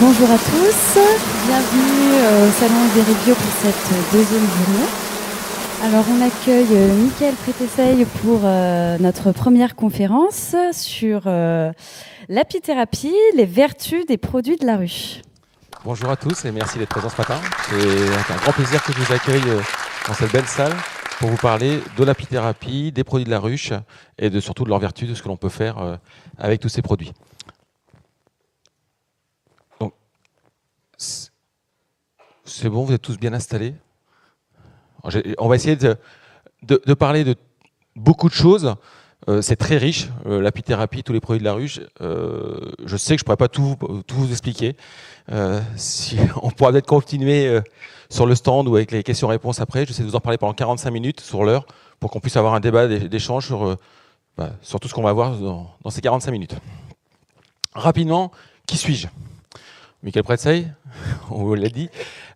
Bonjour à tous, bienvenue au Salon Veribio pour cette deuxième journée. Alors on accueille Mickaël Prétessey pour notre première conférence sur l'apithérapie, les vertus des produits de la ruche. Bonjour à tous et merci d'être présents ce matin. C'est un grand plaisir que je vous accueille dans cette belle salle pour vous parler de l'apithérapie, des produits de la ruche et surtout de leurs vertus, de ce que l'on peut faire avec tous ces produits. Donc, c'est bon, vous êtes tous bien installés. On va essayer de parler de beaucoup de choses. C'est très riche, l'apithérapie, tous les produits de la ruche. Je sais que je ne pourrais pas tout vous expliquer. On pourra peut-être continuer sur le stand ou avec les questions-réponses après. J'essaie de vous en parler pendant 45 minutes sur l'heure pour qu'on puisse avoir un débat d'échange sur tout ce qu'on va voir dans ces 45 minutes. Rapidement, qui suis-je ? Mickaël Prétessey, on vous l'a dit.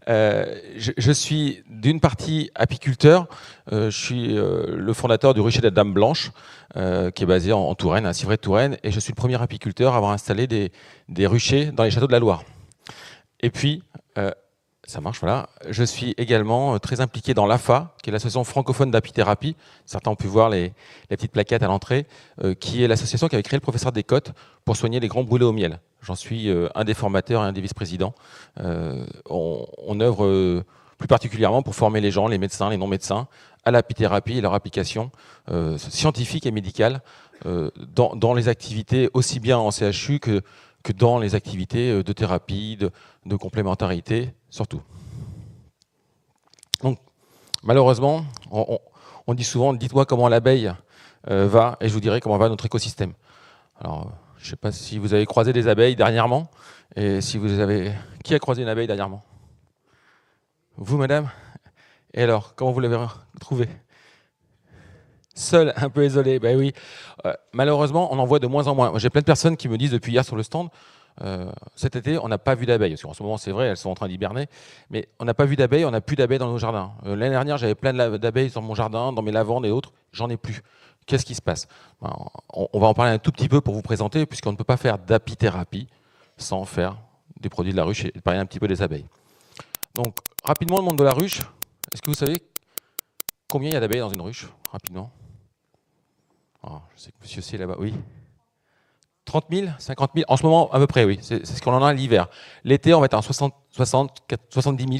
Je suis d'une partie apiculteur. Je suis le fondateur du rucher de la Dame Blanche, qui est basé en Touraine, à Civray-de-Touraine. Et je suis le premier apiculteur à avoir installé des ruchers dans les châteaux de la Loire. Et puis, ça marche, voilà. Je suis également très impliqué dans l'AFA, qui est l'association francophone d'apithérapie. Certains ont pu voir les petites plaquettes à l'entrée, qui est l'association qui avait créé le professeur Descottes pour soigner les grands brûlés au miel. J'en suis un des formateurs et un des vice-présidents. On œuvre plus particulièrement pour former les gens, les médecins, les non-médecins, à l'apithérapie et leur application scientifique et médicale dans les activités aussi bien en CHU que dans les activités de thérapie, de complémentarité, surtout. Donc, malheureusement, on dit souvent, dites-moi comment l'abeille va, et je vous dirai comment va notre écosystème. Alors, je ne sais pas si vous avez croisé des abeilles dernièrement, et si vous avez... Qui a croisé une abeille dernièrement ? Vous, madame ? Et alors, comment vous l'avez trouvé ? Seul, un peu isolé, ben oui. Malheureusement, on en voit de moins en moins. J'ai plein de personnes qui me disent depuis hier sur le stand, cet été, on n'a pas vu d'abeilles. Parce qu'en ce moment, c'est vrai, elles sont en train d'hiberner. Mais on n'a pas vu d'abeilles, on n'a plus d'abeilles dans nos jardins. L'année dernière, j'avais plein d'abeilles dans mon jardin, dans mes lavandes et autres. J'en ai plus. Qu'est-ce qui se passe ? On va en parler un tout petit peu pour vous présenter, puisqu'on ne peut pas faire d'apithérapie sans faire des produits de la ruche et parler un petit peu des abeilles. Donc, rapidement, le monde de la ruche. Est-ce que vous savez combien il y a d'abeilles dans une ruche ? Rapidement. Oh, je sais que monsieur C est là-bas, oui. 30 000, 50 000, en ce moment à peu près, oui. C'est ce qu'on en a l'hiver. L'été, on va être en 70 000,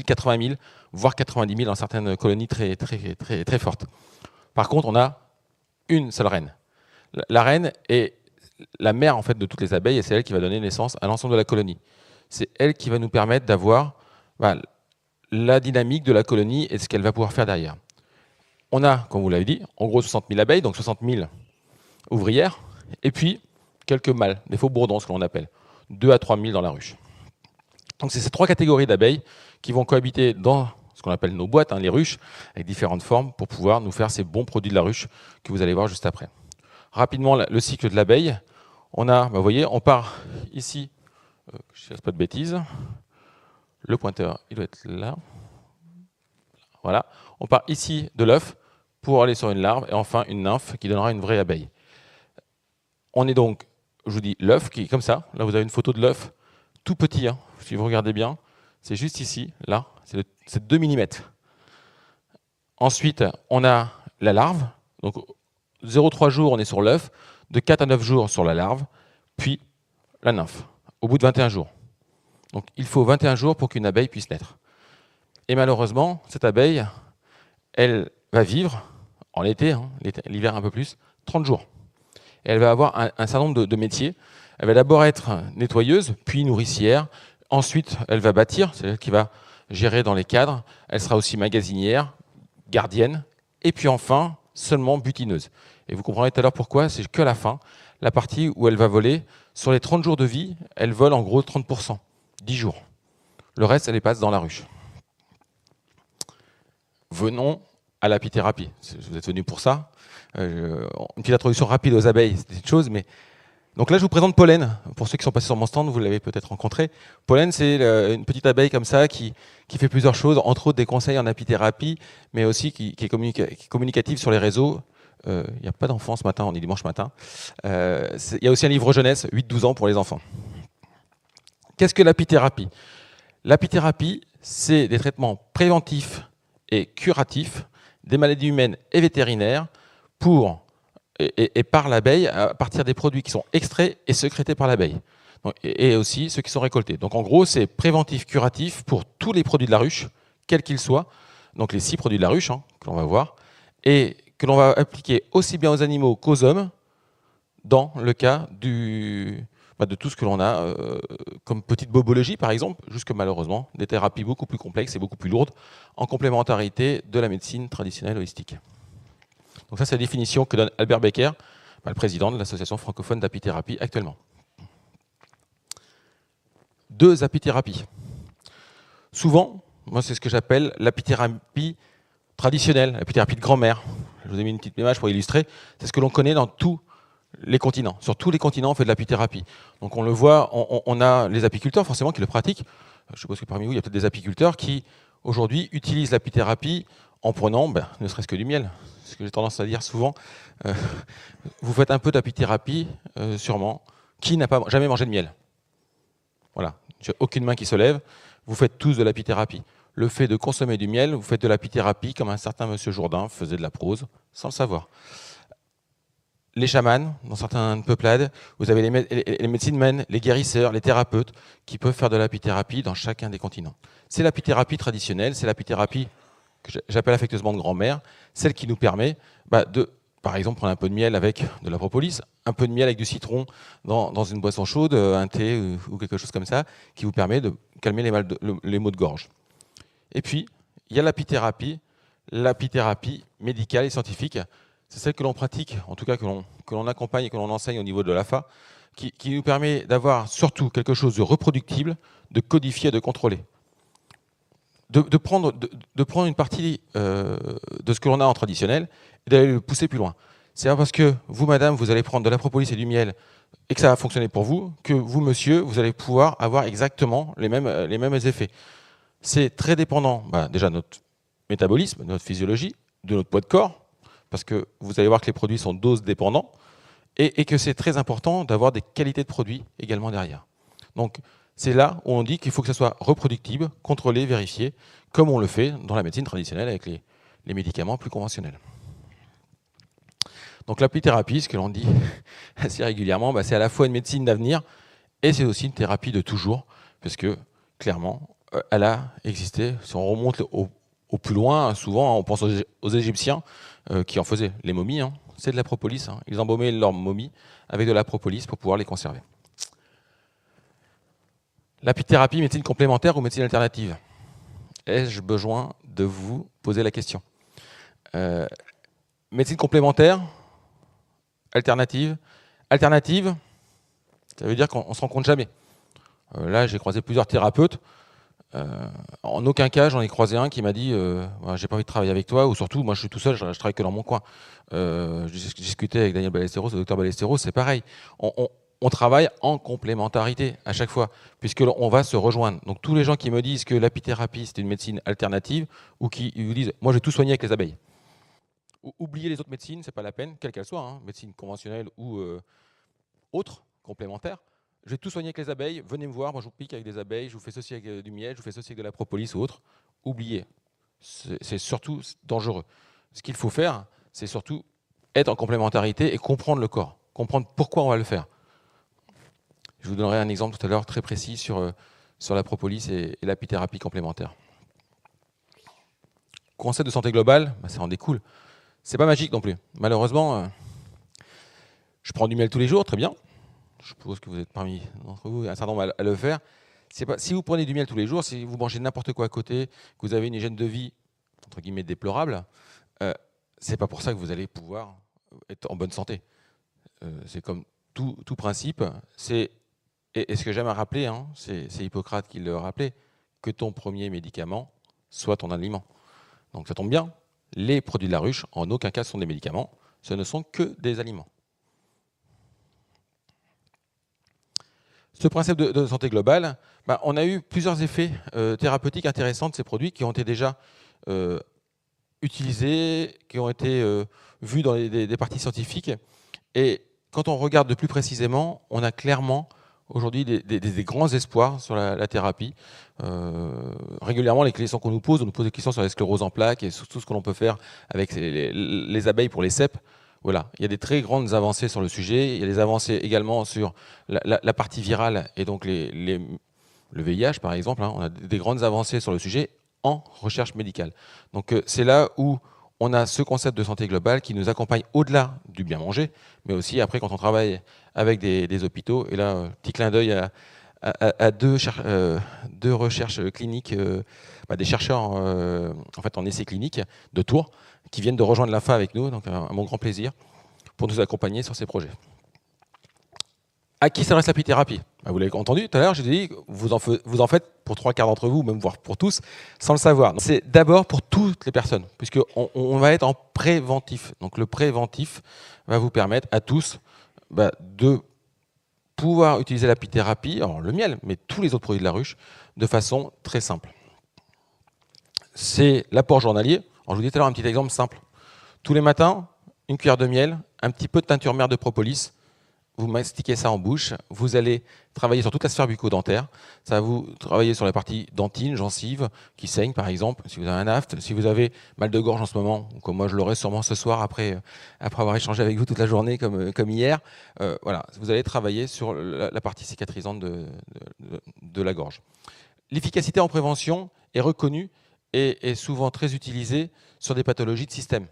80 000, voire 90 000 dans certaines colonies très, très, très, très fortes. Par contre, on a une seule reine. La reine est la mère en fait, de toutes les abeilles et c'est elle qui va donner naissance à l'ensemble de la colonie. C'est elle qui va nous permettre d'avoir la dynamique de la colonie et ce qu'elle va pouvoir faire derrière. On a, comme vous l'avez dit, en gros 60 000 abeilles, donc 60 000 ouvrières, et puis quelques mâles, des faux bourdons, ce que l'on appelle, 2 à 3 000 dans la ruche. Donc c'est ces trois catégories d'abeilles qui vont cohabiter dans ce qu'on appelle nos boîtes, les ruches, avec différentes formes pour pouvoir nous faire ces bons produits de la ruche que vous allez voir juste après. Rapidement, le cycle de l'abeille. On a, vous voyez, on part ici, je ne fasse pas de bêtises, le pointeur, il doit être là. Voilà, on part ici de l'œuf pour aller sur une larve et enfin une nymphe qui donnera une vraie abeille. On est donc, je vous dis, l'œuf qui est comme ça. Là, vous avez une photo de l'œuf tout petit, si vous regardez bien. C'est juste ici, là, c'est 2 mm. Ensuite, on a la larve. Donc, 0,3 jours, on est sur l'œuf. De 4 à 9 jours sur la larve. Puis, la nymphe, au bout de 21 jours. Donc, il faut 21 jours pour qu'une abeille puisse naître. Et malheureusement, cette abeille, elle va vivre, en été, l'hiver un peu plus, 30 jours. Et elle va avoir un certain nombre de métiers. Elle va d'abord être nettoyeuse, puis nourricière. Ensuite, elle va bâtir, c'est elle qui va gérer dans les cadres. Elle sera aussi magasinière, gardienne, et puis enfin, seulement butineuse. Et vous comprendrez tout à l'heure pourquoi, c'est que la fin, la partie où elle va voler. Sur les 30 jours de vie, elle vole en gros 30%, 10 jours. Le reste, elle les passe dans la ruche. Venons à l'apithérapie. Vous êtes venus pour ça. Une petite introduction rapide aux abeilles, c'est une chose, mais... Donc là, je vous présente Pollen. Pour ceux qui sont passés sur mon stand, vous l'avez peut-être rencontré. Pollen, c'est une petite abeille comme ça qui fait plusieurs choses, entre autres des conseils en apithérapie, mais aussi qui est communicative sur les réseaux. Il n'y a pas d'enfants ce matin, on est dimanche matin. Il y a aussi un livre jeunesse, 8-12 ans pour les enfants. Qu'est-ce que l'apithérapie? L'apithérapie, c'est des traitements préventifs et curatifs des maladies humaines et vétérinaires et par l'abeille à partir des produits qui sont extraits et sécrétés par l'abeille. Et aussi ceux qui sont récoltés. Donc en gros, c'est préventif, curatif pour tous les produits de la ruche, quels qu'ils soient. Donc les 6 produits de la ruche que l'on va voir, et que l'on va appliquer aussi bien aux animaux qu'aux hommes dans le cas de tout ce que l'on a comme petite bobologie, par exemple, jusque malheureusement des thérapies beaucoup plus complexes et beaucoup plus lourdes en complémentarité de la médecine traditionnelle holistique. Donc ça, c'est la définition que donne Albert Becker, le président de l'association francophone d'apithérapie actuellement. 2 apithérapies. Souvent, moi, c'est ce que j'appelle l'apithérapie traditionnelle, l'apithérapie de grand-mère. Je vous ai mis une petite image pour illustrer. C'est ce que l'on connaît dans tous les continents. Sur tous les continents, on fait de l'apithérapie. Donc on le voit, on a les apiculteurs forcément qui le pratiquent. Je suppose que parmi vous, il y a peut-être des apiculteurs qui, aujourd'hui, utilisent l'apithérapie en prenant, ne serait-ce que du miel. Ce que j'ai tendance à dire souvent. Vous faites un peu d'apithérapie, sûrement. Qui n'a pas jamais mangé de miel? Voilà, j'ai aucune main qui se lève. Vous faites tous de l'apithérapie. Le fait de consommer du miel, vous faites de l'apithérapie comme un certain monsieur Jourdain faisait de la prose, sans le savoir. Les chamans, dans certaines peuplades, vous avez les médecines humaines, les guérisseurs, les thérapeutes, qui peuvent faire de l'apithérapie dans chacun des continents. C'est l'apithérapie traditionnelle, c'est l'apithérapie que j'appelle affectueusement de grand-mère, celle qui nous permet de, par exemple, prendre un peu de miel avec de la propolis, un peu de miel avec du citron dans une boisson chaude, un thé ou quelque chose comme ça, qui vous permet de calmer les maux de gorge. Et puis, il y a l'apithérapie médicale et scientifique. C'est celle que l'on pratique, en tout cas que l'on accompagne et que l'on enseigne au niveau de l'AFA, qui nous permet d'avoir surtout quelque chose de reproductible, de codifié et de contrôlé. De prendre une partie de ce que l'on a en traditionnel et d'aller le pousser plus loin. C'est pas parce que vous, madame, vous allez prendre de la propolis et du miel et que ça va fonctionner pour vous, que vous, monsieur, vous allez pouvoir avoir exactement les mêmes effets. C'est très dépendant, déjà de notre métabolisme, de notre physiologie, de notre poids de corps, parce que vous allez voir que les produits sont dose dépendants, et que c'est très important d'avoir des qualités de produits également derrière. Donc c'est là où on dit qu'il faut que ça soit reproductible, contrôlé, vérifié, comme on le fait dans la médecine traditionnelle avec les médicaments plus conventionnels. Donc l'apithérapie, ce que l'on dit assez régulièrement, c'est à la fois une médecine d'avenir et c'est aussi une thérapie de toujours, parce que clairement, elle a existé. Si on remonte au plus loin, souvent on pense aux Égyptiens qui en faisaient les momies, c'est de la propolis. Ils embaumaient leurs momies avec de la propolis pour pouvoir les conserver. L'apithérapie, médecine complémentaire ou médecine alternative? Ai-je besoin de vous poser la question? Médecine complémentaire, alternative. Alternative, ça veut dire qu'on ne se rencontre jamais. Là, j'ai croisé plusieurs thérapeutes. En aucun cas, j'en ai croisé un qui m'a dit j'ai pas envie de travailler avec toi, ou surtout, moi je suis tout seul, je travaille que dans mon coin. J'ai discuté avec Daniel Ballesteros, le docteur Ballesteros, c'est pareil. On travaille en complémentarité à chaque fois, puisqu'on va se rejoindre. Donc tous les gens qui me disent que l'apithérapie c'est une médecine alternative, ou qui vous disent moi je vais tout soigner avec les abeilles. Oubliez les autres médecines, c'est pas la peine, quelle qu'elle soit, médecine conventionnelle ou autre, complémentaire. Je vais tout soigner avec les abeilles, venez me voir, moi je vous pique avec des abeilles, je vous fais ceci avec du miel, je vous fais ceci avec de la propolis ou autre. Oubliez, c'est surtout dangereux. Ce qu'il faut faire, c'est surtout être en complémentarité et comprendre le corps, comprendre pourquoi on va le faire. Je vous donnerai un exemple tout à l'heure très précis sur la propolis et l'apithérapie complémentaire. Concept de santé globale, ça en découle. C'est pas magique non plus. Malheureusement, je prends du miel tous les jours, très bien. Je suppose que vous êtes parmi d'entre vous un certain nombre à le faire. Si vous prenez du miel tous les jours, si vous mangez n'importe quoi à côté, que vous avez une hygiène de vie entre guillemets déplorable, c'est pas pour ça que vous allez pouvoir être en bonne santé. C'est comme tout principe. Et ce que j'aime à rappeler, c'est Hippocrate qui le rappelait, que ton premier médicament soit ton aliment. Donc ça tombe bien, les produits de la ruche, en aucun cas sont des médicaments, ce ne sont que des aliments. Ce principe de santé globale, on a eu plusieurs effets thérapeutiques intéressants de ces produits qui ont été déjà utilisés, qui ont été vus dans des parties scientifiques. Et quand on regarde de plus précisément, on a clairement aujourd'hui des grands espoirs sur la thérapie. Régulièrement, les questions qu'on nous pose, on nous pose des questions sur la sclérose en plaques et sur tout ce que l'on peut faire avec les abeilles pour les cèpes. Voilà, il y a des très grandes avancées sur le sujet. Il y a des avancées également sur la partie virale et donc le VIH, par exemple. On a des grandes avancées sur le sujet en recherche médicale. Donc c'est là où on a ce concept de santé globale qui nous accompagne au-delà du bien manger, mais aussi après quand on travaille avec des hôpitaux. Et là, petit clin d'œil à deux recherches cliniques, des chercheurs en fait en essais cliniques de Tours qui viennent de rejoindre l'AFA avec nous, donc à mon grand plaisir, pour nous accompagner sur ces projets. À qui s'adresse l'apithérapie? Vous l'avez entendu tout à l'heure, j'ai dit, vous en faites pour 3/4 d'entre vous, même voire pour tous, sans le savoir. C'est d'abord pour toutes les personnes, puisqu'on va être en préventif. Donc le préventif va vous permettre à tous de pouvoir utiliser l'apithérapie, alors le miel, mais tous les autres produits de la ruche, de façon très simple. C'est l'apport journalier. Alors, je vous dis tout à l'heure un petit exemple simple. Tous les matins, une cuillère de miel, un petit peu de teinture mère de propolis, vous mastiquez ça en bouche, vous allez travailler sur toute la sphère bucco-dentaire, ça va vous travailler sur la partie dentine, gencive, qui saigne par exemple, si vous avez un aphte, si vous avez mal de gorge en ce moment, comme moi je l'aurai sûrement ce soir après avoir échangé avec vous toute la journée comme hier, voilà, vous allez travailler sur la partie cicatrisante de la gorge. L'efficacité en prévention est reconnue et est souvent très utilisée sur des pathologies de système.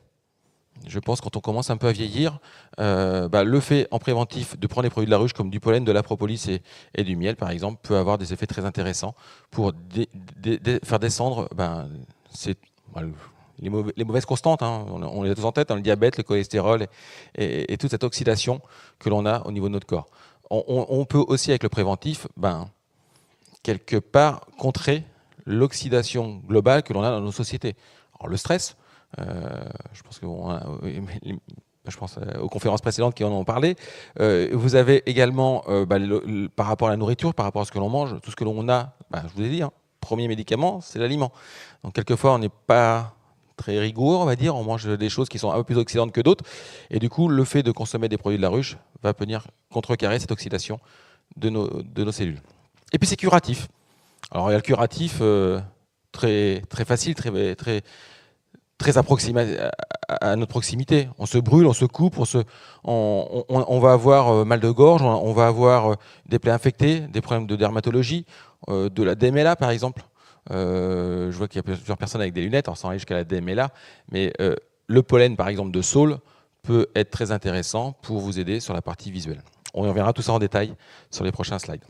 Je pense quand on commence un peu à vieillir, le fait en préventif de prendre des produits de la ruche comme du pollen, de la propolis et du miel par exemple peut avoir des effets très intéressants pour faire descendre les mauvaises constantes. On les a tous en tête, le diabète, le cholestérol et toute cette oxydation que l'on a au niveau de notre corps. On peut aussi avec le préventif quelque part contrer l'oxydation globale que l'on a dans nos sociétés. Alors le stress, je pense aux conférences précédentes qui en ont parlé. Vous avez également, par rapport à la nourriture, par rapport à ce que l'on mange, tout ce que l'on a, je vous ai dit, premier médicament, c'est l'aliment. Donc quelquefois, on n'est pas très rigoureux, on va dire, on mange des choses qui sont un peu plus oxydantes que d'autres, et du coup, le fait de consommer des produits de la ruche va venir contrecarrer cette oxydation de nos cellules. Et puis c'est curatif. Alors il y a le curatif très, très facile, très approximé à notre proximité. On se brûle, on se coupe, on va avoir mal de gorge, on va avoir des plaies infectées, des problèmes de dermatologie, de la DMLA par exemple. Je vois qu'il y a plusieurs personnes avec des lunettes, sans aller jusqu'à la DMLA, mais le pollen par exemple de saule peut être très intéressant pour vous aider sur la partie visuelle. On verra tout ça en détail sur les prochains slides.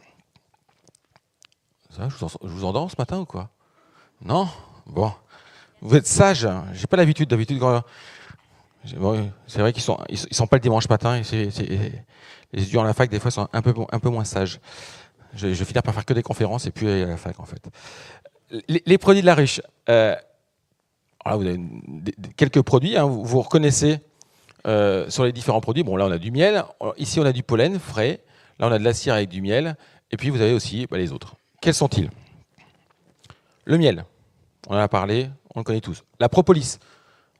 Ça, je vous endors ce matin ou quoi? Non? Bon. Vous êtes sage. J'ai pas l'habitude. D'habitude, c'est vrai qu'ils sont pas le dimanche matin. Les étudiants à la fac, des fois, sont un peu moins sages. Je vais finir par faire que des conférences et puis aller à la fac, en fait. Les produits de la ruche. Alors vous avez quelques produits. Vous reconnaissez sur les différents produits. Bon, là, on a du miel. Ici, on a du pollen frais. Là, on a de la cire avec du miel. Et puis, vous avez aussi les autres. Quels sont-ils? Le miel. On en a parlé, on le connaît tous. La propolis.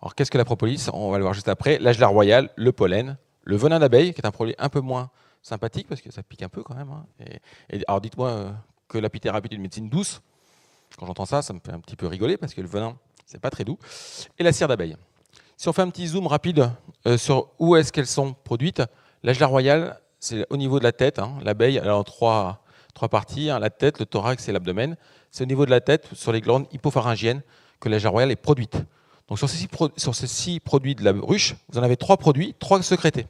Alors, qu'est-ce que la propolis? On va le voir juste après. L'Agelas royal, le pollen, le venin d'abeille, qui est un produit un peu moins sympathique, parce que ça pique un peu quand même. Alors, dites-moi que l'apithérapie est une médecine douce. Quand j'entends ça, ça me fait un petit peu rigoler, parce que le venin, c'est pas très doux. Et la cire d'abeille. Si on fait un petit zoom rapide sur où est-ce qu'elles sont produites, l'Agelas royal, c'est au niveau de la tête. L'abeille, elle a trois parties, la tête, le thorax et l'abdomen. C'est au niveau de la tête, sur les glandes hypopharyngiennes, que l'Agelas royal est produite. Donc sur ces 6 produits de la ruche, vous en avez 3 produits, 3 sécrétés.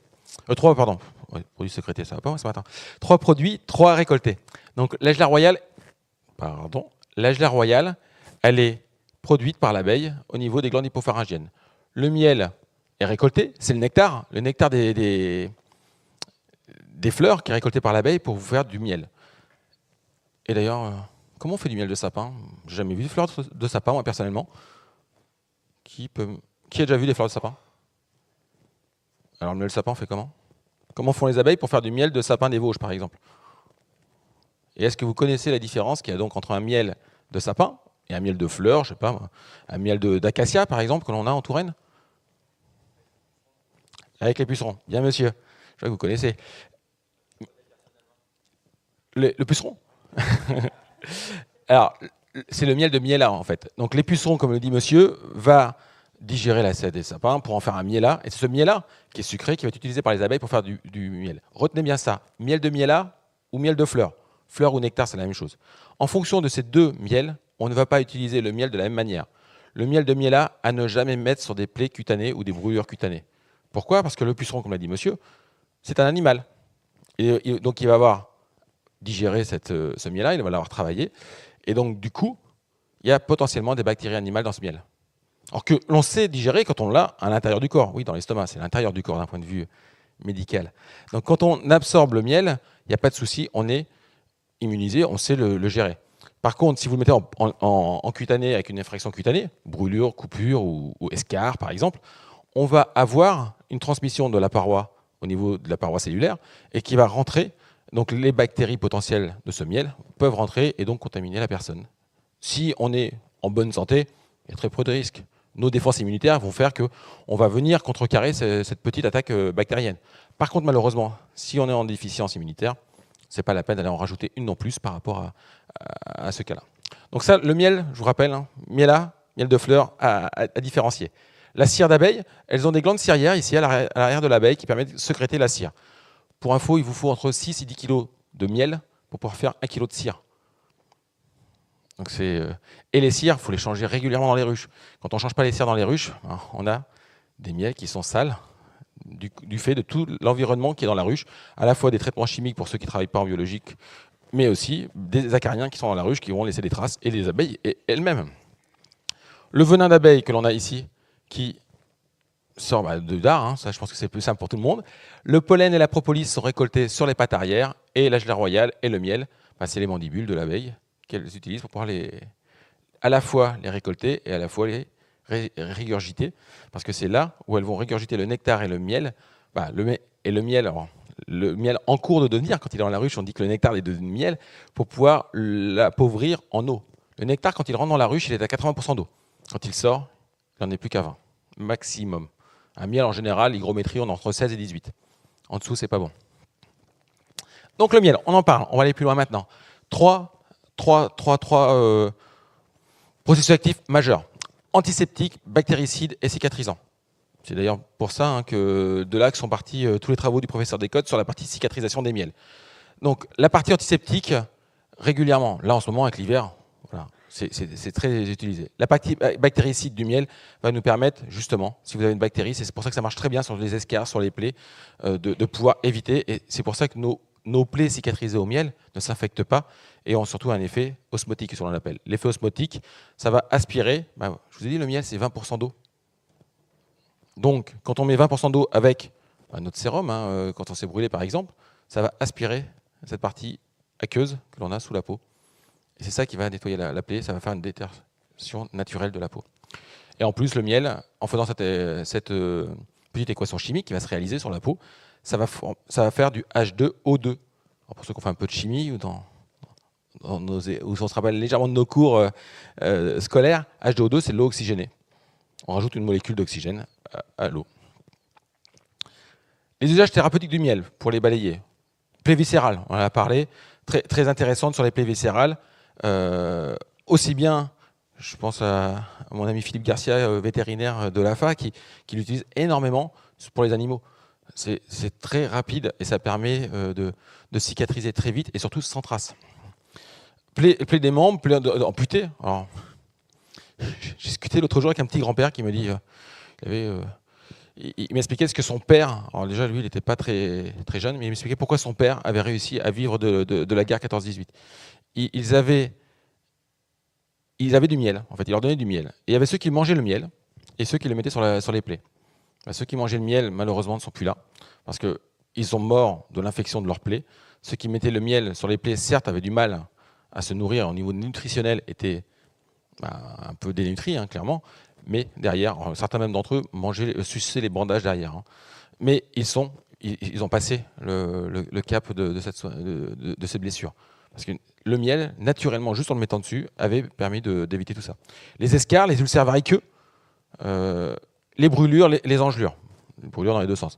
3 produits sécrétés, ça va pas ce matin. 3 produits, 3 récoltés. Donc l'Agelas royal, elle est produite par l'abeille au niveau des glandes hypopharyngiennes. Le miel est récolté, c'est le nectar des fleurs qui est récolté par l'abeille pour vous faire du miel. Et d'ailleurs, comment on fait du miel de sapin? J'ai jamais vu de fleurs de sapin, moi personnellement. Qui a déjà vu des fleurs de sapin? Alors le miel de sapin, on fait comment? Comment font les abeilles pour faire du miel de sapin des Vosges, par exemple? Et est-ce que vous connaissez la différence qu'il y a donc entre un miel de sapin et un miel de fleurs, je sais pas, un miel d'acacia, par exemple, que l'on a en Touraine? Avec les pucerons. Bien, monsieur. Je vois que vous connaissez. Le puceron. Alors, c'est le miel de miela, en fait. Donc, les pucerons, comme le dit monsieur, va digérer la sève des sapins pour en faire un miela. Et c'est ce miela, qui est sucré, qui va être utilisé par les abeilles pour faire du miel. Retenez bien ça. Miel de miela ou miel de fleur. Fleur ou nectar, c'est la même chose. En fonction de ces deux miels, on ne va pas utiliser le miel de la même manière. Le miel de miela, à ne jamais mettre sur des plaies cutanées ou des brûlures cutanées. Pourquoi ? Parce que le puceron, comme l'a dit monsieur, c'est un animal. Et donc, il va avoir digéré ce miel-là, il va l'avoir travaillé. Et donc, du coup, il y a potentiellement des bactéries animales dans ce miel. Alors que l'on sait digérer quand on l'a à l'intérieur du corps. Oui, dans l'estomac, c'est l'intérieur du corps d'un point de vue médical. Donc, quand on absorbe le miel, il n'y a pas de souci, on est immunisé, on sait le gérer. Par contre, si vous le mettez en cutané avec une infection cutanée, brûlure, coupure ou escarre par exemple, on va avoir une transmission de la paroi au niveau de la paroi cellulaire et qui va rentrer. Donc les bactéries potentielles de ce miel peuvent rentrer et donc contaminer la personne. Si on est en bonne santé, il y a très peu de risques. Nos défenses immunitaires vont faire qu'on va venir contrecarrer cette petite attaque bactérienne. Par contre, malheureusement, si on est en déficience immunitaire, ce n'est pas la peine d'aller en rajouter une non plus par rapport à ce cas-là. Donc ça, le miel, je vous rappelle, hein, miel de fleurs à différencier. La cire d'abeille, elles ont des glandes cirières ici à l'arrière de l'abeille qui permettent de sécréter la cire. Pour info, il vous faut entre 6 et 10 kg de miel pour pouvoir faire 1 kg de cire. Donc et les cires, il faut les changer régulièrement dans les ruches. Quand on ne change pas les cires dans les ruches, on a des miels qui sont sales du fait de tout l'environnement qui est dans la ruche, à la fois des traitements chimiques pour ceux qui ne travaillent pas en biologique, mais aussi des acariens qui sont dans la ruche qui vont laisser des traces, et les abeilles elles-mêmes. Le venin d'abeille que l'on a ici, qui sort de dard, hein, ça je pense que c'est plus simple pour tout le monde. Le pollen et la propolis sont récoltés sur les pattes arrière, et la gelée royale et le miel, c'est les mandibules de l'abeille qu'elles utilisent pour pouvoir à la fois les récolter et à la fois les régurgiter, parce que c'est là où elles vont régurgiter le nectar et le miel. Le miel en cours de devenir, quand il est dans la ruche, on dit que le nectar est devenu miel, pour pouvoir l'appauvrir en eau. Le nectar, quand il rentre dans la ruche, il est à 80% d'eau. Quand il sort, il n'en est plus qu'à 20, maximum. Un miel, en général, l'hygrométrie, on est entre 16 et 18. En dessous, c'est pas bon. Donc le miel, on en parle, on va aller plus loin maintenant. Trois processus actifs majeurs. Antiseptique, bactéricide et cicatrisant. C'est d'ailleurs pour ça que de là que sont partis tous les travaux du professeur Descotes sur la partie cicatrisation des miels. Donc la partie antiseptique, régulièrement, là en ce moment avec l'hiver, voilà, c'est très utilisé. La partie bactéricide du miel va nous permettre justement, si vous avez une bactérie, c'est pour ça que ça marche très bien sur les escarres, sur les plaies, de pouvoir éviter. Et c'est pour ça que nos plaies cicatrisées au miel ne s'infectent pas et ont surtout un effet osmotique, ce qu'on appelle. L'effet osmotique, ça va aspirer. Je vous ai dit, le miel, c'est 20% d'eau. Donc, quand on met 20% d'eau avec notre sérum, quand on s'est brûlé par exemple, ça va aspirer cette partie aqueuse que l'on a sous la peau. Et c'est ça qui va nettoyer la plaie, ça va faire une détertion naturelle de la peau. Et en plus, le miel, en faisant cette petite équation chimique qui va se réaliser sur la peau, ça va faire du H2O2. Alors pour ceux qui ont fait un peu de chimie ou ou on se rappelle légèrement de nos cours scolaires, H2O2, c'est l'eau oxygénée. On rajoute une molécule d'oxygène à l'eau. Les usages thérapeutiques du miel pour les balayer. Plaies viscérales, on en a parlé, très intéressante sur les plaies viscérales. Aussi bien, je pense à mon ami Philippe Garcia, vétérinaire de l'AFA, qui l'utilise énormément pour les animaux. C'est très rapide et ça permet de cicatriser très vite et surtout sans trace. Plaies des membres, plaies amputées. Alors, j'ai discuté l'autre jour avec un petit grand-père qui me dit, il m'expliquait ce que son père, alors déjà lui il n'était pas très jeune, mais il m'expliquait pourquoi son père avait réussi à vivre de la guerre 14-18. Ils avaient du miel, en fait, il leur donnait du miel. Et il y avait ceux qui mangeaient le miel et ceux qui le mettaient sur les plaies. Ceux qui mangeaient le miel, malheureusement, ne sont plus là, parce qu'ils sont morts de l'infection de leurs plaies. Ceux qui mettaient le miel sur les plaies, certes, avaient du mal à se nourrir au niveau nutritionnel, étaient un peu dénutris, clairement, mais derrière, certains même d'entre eux suçaient les bandages derrière. Mais ils ont passé le cap de ces blessures. Parce que le miel, naturellement, juste en le mettant dessus, avait permis d'éviter tout ça. Les escarres, les ulcères variqueux, les brûlures, les engelures. Les brûlures dans les deux sens.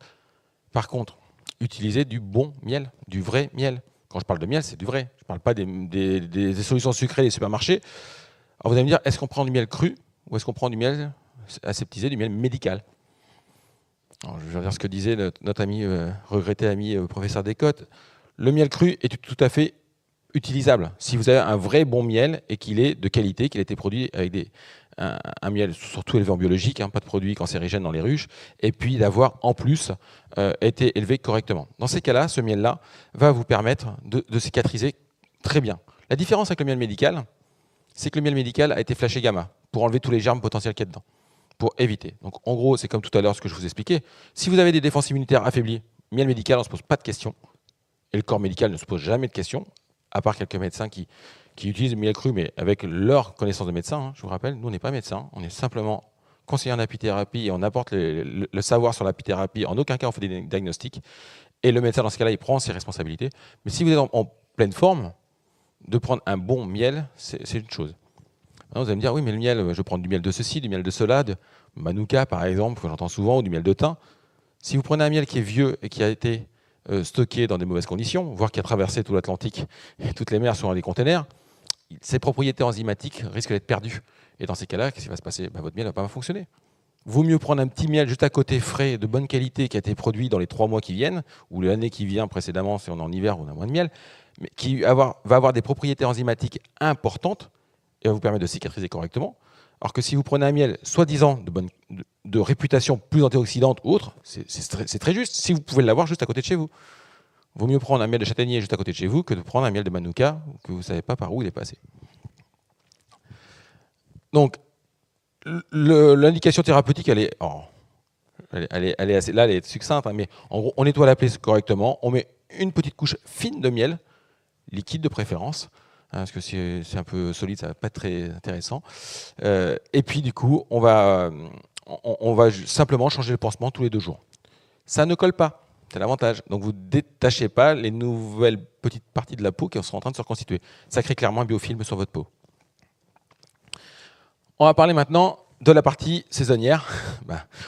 Par contre, utilisez du bon miel, du vrai miel. Quand je parle de miel, c'est du vrai. Je ne parle pas des solutions sucrées des supermarchés. Alors vous allez me dire, est-ce qu'on prend du miel cru ou est-ce qu'on prend du miel aseptisé, du miel médical? Alors, je vais dire ce que disait notre ami, regretté ami professeur Descotes. Le miel cru est tout à fait utilisable. Si vous avez un vrai bon miel et qu'il est de qualité, qu'il a été produit avec un miel surtout élevé en biologique, pas de produits cancérigènes dans les ruches, et puis d'avoir en plus été élevé correctement. Dans ces cas-là, ce miel-là va vous permettre de cicatriser très bien. La différence avec le miel médical, c'est que le miel médical a été flashé gamma pour enlever tous les germes potentiels qu'il y a dedans, pour éviter. Donc en gros, c'est comme tout à l'heure ce que je vous expliquais. Si vous avez des défenses immunitaires affaiblies, miel médical, on ne se pose pas de questions. Et le corps médical ne se pose jamais de questions, à part quelques médecins qui utilisent le miel cru, mais avec leur connaissance de médecin. Je vous rappelle, nous, on n'est pas médecin, on est simplement conseiller en apithérapie et on apporte le savoir sur l'apithérapie. En aucun cas, on fait des diagnostics. Et le médecin, dans ce cas-là, il prend ses responsabilités. Mais si vous êtes en pleine forme, de prendre un bon miel, c'est une chose. Alors vous allez me dire, oui, mais le miel, je prends du miel de ceci, du miel de cela, de Manuka, par exemple, que j'entends souvent, ou du miel de thym. Si vous prenez un miel qui est vieux et qui a été stocké dans des mauvaises conditions, voire qui a traversé tout l'Atlantique et toutes les mers sont dans des containers, ses propriétés enzymatiques risquent d'être perdues. Et dans ces cas-là, qu'est-ce qui va se passer? Votre miel ne va pas fonctionner. Vaut mieux prendre un petit miel juste à côté, frais, de bonne qualité, qui a été produit dans les 3 mois qui viennent, ou l'année qui vient précédemment, si on est en hiver, on a moins de miel, mais qui va avoir des propriétés enzymatiques importantes et va vous permettre de cicatriser correctement. Alors que si vous prenez un miel, soi-disant de réputation plus antioxydante ou autre, c'est très juste, si vous pouvez l'avoir juste à côté de chez vous. Vaut mieux prendre un miel de châtaignier juste à côté de chez vous que de prendre un miel de Manuka que vous ne savez pas par où il est passé. Donc, l'indication thérapeutique, elle est assez, là, elle est succincte, mais en gros, on nettoie la plaie correctement, on met une petite couche fine de miel, liquide de préférence, parce que c'est un peu solide, ça ne va pas être très intéressant. Et puis, du coup, on va simplement changer le pansement tous les 2 jours. Ça ne colle pas. C'est l'avantage. Donc vous ne détachez pas les nouvelles petites parties de la peau qui sont en train de se reconstituer. Ça crée clairement un biofilm sur votre peau. On va parler maintenant de la partie saisonnière.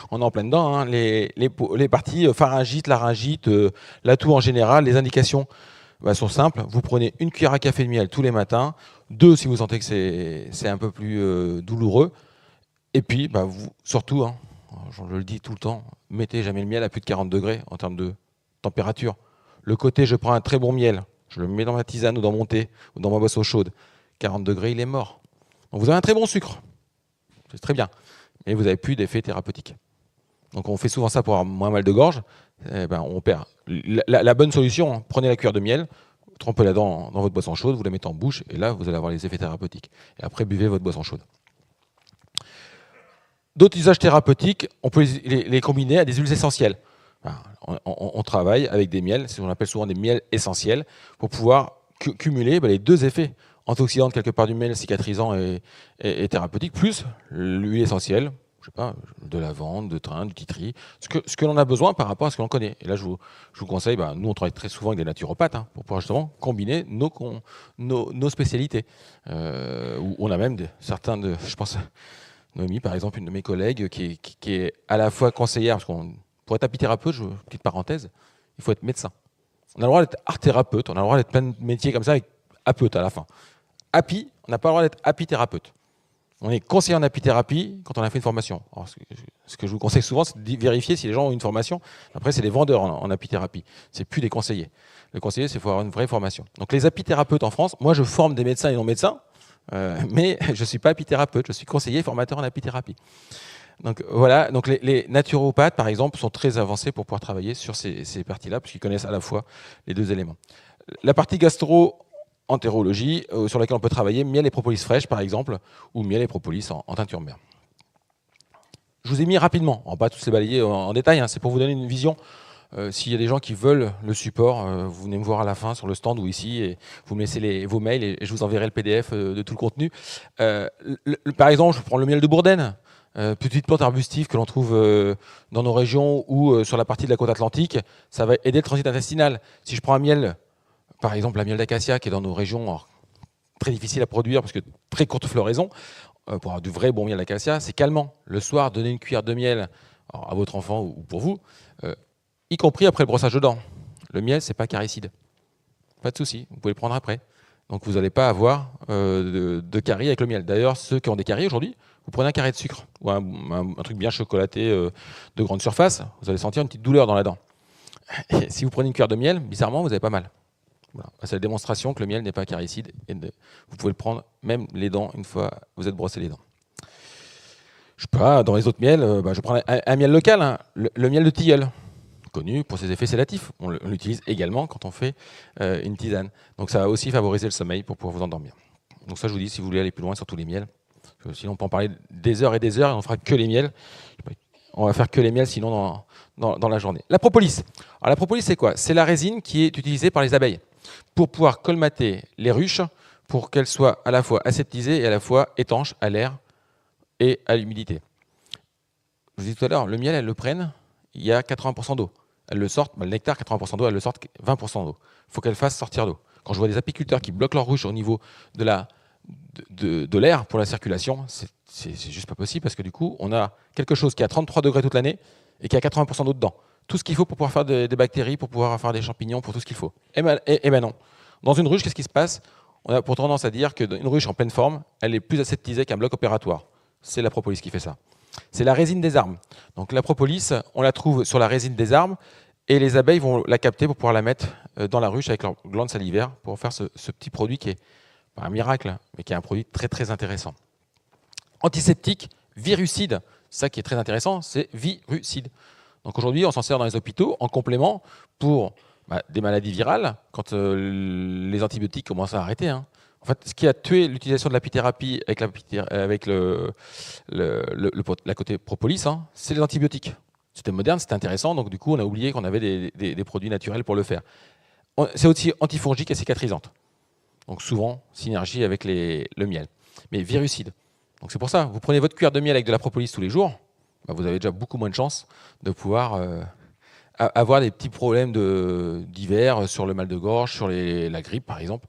On est en plein dedans. Les parties pharyngite, laryngite, la toux en général, les indications sont simples. Vous prenez une cuillère à café de miel tous les matins, 2 si vous sentez que c'est un peu plus douloureux. Et puis, vous, surtout, je le dis tout le temps, mettez jamais le miel à plus de 40 degrés en termes de température. Le côté, je prends un très bon miel, je le mets dans ma tisane ou dans mon thé ou dans ma boisson chaude. 40 degrés, il est mort. Donc vous avez un très bon sucre, c'est très bien, mais vous n'avez plus d'effet thérapeutique. Donc on fait souvent ça pour avoir moins mal de gorge, on perd. La bonne solution, prenez la cuillère de miel, trempez-la dans votre boisson chaude, vous la mettez en bouche, et là vous allez avoir les effets thérapeutiques. Et après, buvez votre boisson chaude. D'autres usages thérapeutiques, on peut les combiner à des huiles essentielles. On travaille avec des miels, c'est ce qu'on appelle souvent des miels essentiels, pour pouvoir cumuler les 2 effets, antioxydante quelque part du miel, cicatrisant et thérapeutique, plus l'huile essentielle, je sais pas, de lavande, de thym, de titri, ce que l'on a besoin par rapport à ce que l'on connaît. Et là, je vous conseille, nous on travaille très souvent avec des naturopathes pour pouvoir justement combiner nos spécialités. Où on a même certains je pense, Noémie, par exemple, une de mes collègues, qui est à la fois conseillère, parce pour être apithérapeute, petite parenthèse, il faut être médecin. On a le droit d'être art thérapeute, on a le droit d'être plein de métiers comme ça, avec apeute à la fin. Api, on n'a pas le droit d'être apithérapeute. On est conseiller en apithérapie quand on a fait une formation. Alors, ce que je vous conseille souvent, c'est de vérifier si les gens ont une formation. Après, c'est des vendeurs en apithérapie. C'est plus des conseillers. Le conseiller, c'est qu'il faut avoir une vraie formation. Donc les apithérapeutes en France, moi je forme des médecins et non-médecins, mais je ne suis pas apithérapeute, je suis conseiller et formateur en apithérapie. Donc voilà, donc les naturopathes, par exemple, sont très avancés pour pouvoir travailler sur ces parties-là, puisqu'ils connaissent à la fois les 2 éléments. La partie gastro-entérologie, sur laquelle on peut travailler, miel et propolis fraîche, par exemple, ou miel et propolis en teinture mère. Je vous ai mis rapidement, on ne va pas tous les balayer en détail, c'est pour vous donner une vision. S'il y a des gens qui veulent le support, vous venez me voir à la fin sur le stand ou ici, et vous me laissez vos mails et je vous enverrai le PDF de tout le contenu. Par exemple, je prends le miel de Bourdaine, petite plante arbustive que l'on trouve dans nos régions ou sur la partie de la côte atlantique. Ça va aider le transit intestinal. Si je prends un miel, par exemple la miel d'acacia qui est dans nos régions, très difficile à produire parce que très courte floraison, pour avoir du vrai bon miel d'acacia, c'est calmant. Le soir, donnez une cuillère de miel à votre enfant ou pour vous, y compris après le brossage de dents. Le miel, c'est pas caricide. pas de souci, vous pouvez le prendre après. Donc vous n'allez pas avoir de caries avec le miel. D'ailleurs, ceux qui ont des caries aujourd'hui, vous prenez un carré de sucre ou un truc bien chocolaté de grande surface, vous allez sentir une petite douleur dans la dent. Et si vous prenez une cuillère de miel, bizarrement, vous avez pas mal. Voilà. C'est la démonstration que le miel n'est pas caricide. Et vous pouvez le prendre même les dents une fois vous êtes brossé les dents. Je sais pas, dans les autres miels, je prends un miel local, hein, le miel de tilleul, connu pour ses effets sédatifs. On l'utilise également quand on fait une tisane. Donc ça va aussi favoriser le sommeil pour pouvoir vous endormir. Donc ça, je vous dis, si vous voulez aller plus loin sur tous les miels, sinon on peut en parler des heures et on fera que les miels. On va faire que les miels sinon dans la journée. La propolis. Alors la propolis, c'est quoi? C'est la résine qui est utilisée par les abeilles pour pouvoir colmater les ruches, pour qu'elles soient à la fois aseptisées et à la fois étanches à l'air et à l'humidité. Je vous disais tout à l'heure, le miel, elles le prennent, il y a 80% d'eau. Elles le sortent, le nectar, 80% d'eau, elles le sortent 20% d'eau. Il faut qu'elles fassent sortir d'eau. Quand je vois des apiculteurs qui bloquent leur ruche au niveau de l'air pour la circulation, c'est juste pas possible parce que du coup, on a quelque chose qui a 33 degrés toute l'année et qui a 80% d'eau dedans. Tout ce qu'il faut pour pouvoir faire des bactéries, pour pouvoir faire des champignons, pour tout ce qu'il faut. Et ben non. Dans une ruche, qu'est-ce qui se passe? On a pour tendance à dire qu'une ruche en pleine forme, elle est plus aseptisée qu'un bloc opératoire. C'est la propolis qui fait ça. C'est la résine des arbres. Donc la propolis, on la trouve sur la résine des arbres et les abeilles vont la capter pour pouvoir la mettre dans la ruche avec leurs glandes salivaires pour faire ce petit produit qui est pas un miracle, mais qui est un produit très très intéressant. Antiseptique, virucide, ça qui est très intéressant, c'est virucide. Donc aujourd'hui, on s'en sert dans les hôpitaux en complément pour des maladies virales, quand les antibiotiques commencent à arrêter. Hein. En fait, ce qui a tué l'utilisation de l'apithérapie avec la côté propolis, hein, c'est les antibiotiques. C'était moderne, c'était intéressant, donc du coup, on a oublié qu'on avait des produits naturels pour le faire. C'est aussi antifongique et cicatrisante. Donc souvent, synergie avec le miel. Mais virucide. Donc c'est pour ça, vous prenez votre cuillère de miel avec de la propolis tous les jours, vous avez déjà beaucoup moins de chances de pouvoir avoir des petits problèmes d'hiver sur le mal de gorge, sur la grippe par exemple.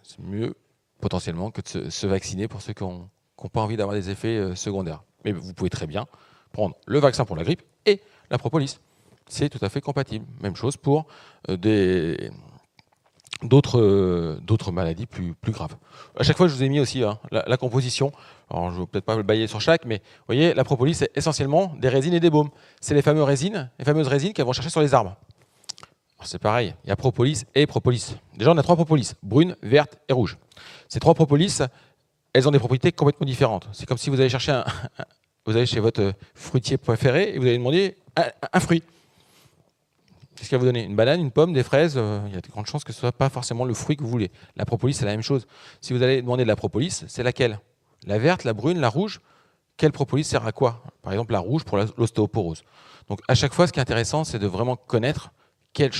C'est mieux potentiellement que de se vacciner pour ceux qui n'ont pas envie d'avoir des effets secondaires. Mais vous pouvez très bien prendre le vaccin pour la grippe et la propolis. C'est tout à fait compatible. Même chose pour d'autres maladies plus graves. À chaque fois, je vous ai mis aussi la composition. Alors, je ne vais peut-être pas le bailler sur chaque, mais vous voyez, la propolis, c'est essentiellement des résines et des baumes. C'est les fameuses résines qu'elles vont chercher sur les arbres. C'est pareil, il y a propolis et propolis. Déjà, on a 3 propolis, brune, verte et rouge. Ces 3 propolis, elles ont des propriétés complètement différentes. C'est comme si vous allez chercher vous allez chez votre fruitier préféré et vous allez demander un fruit. Qu'est-ce qu'elle va vous donner? Une banane, une pomme, des fraises. Il y a de grandes chances que ce ne soit pas forcément le fruit que vous voulez. La propolis, c'est la même chose. Si vous allez demander de la propolis, c'est laquelle? La verte, la brune, la rouge? Quelle propolis sert à quoi? Par exemple, la rouge pour l'ostéoporose. Donc, à chaque fois, ce qui est intéressant, c'est de vraiment connaître quelle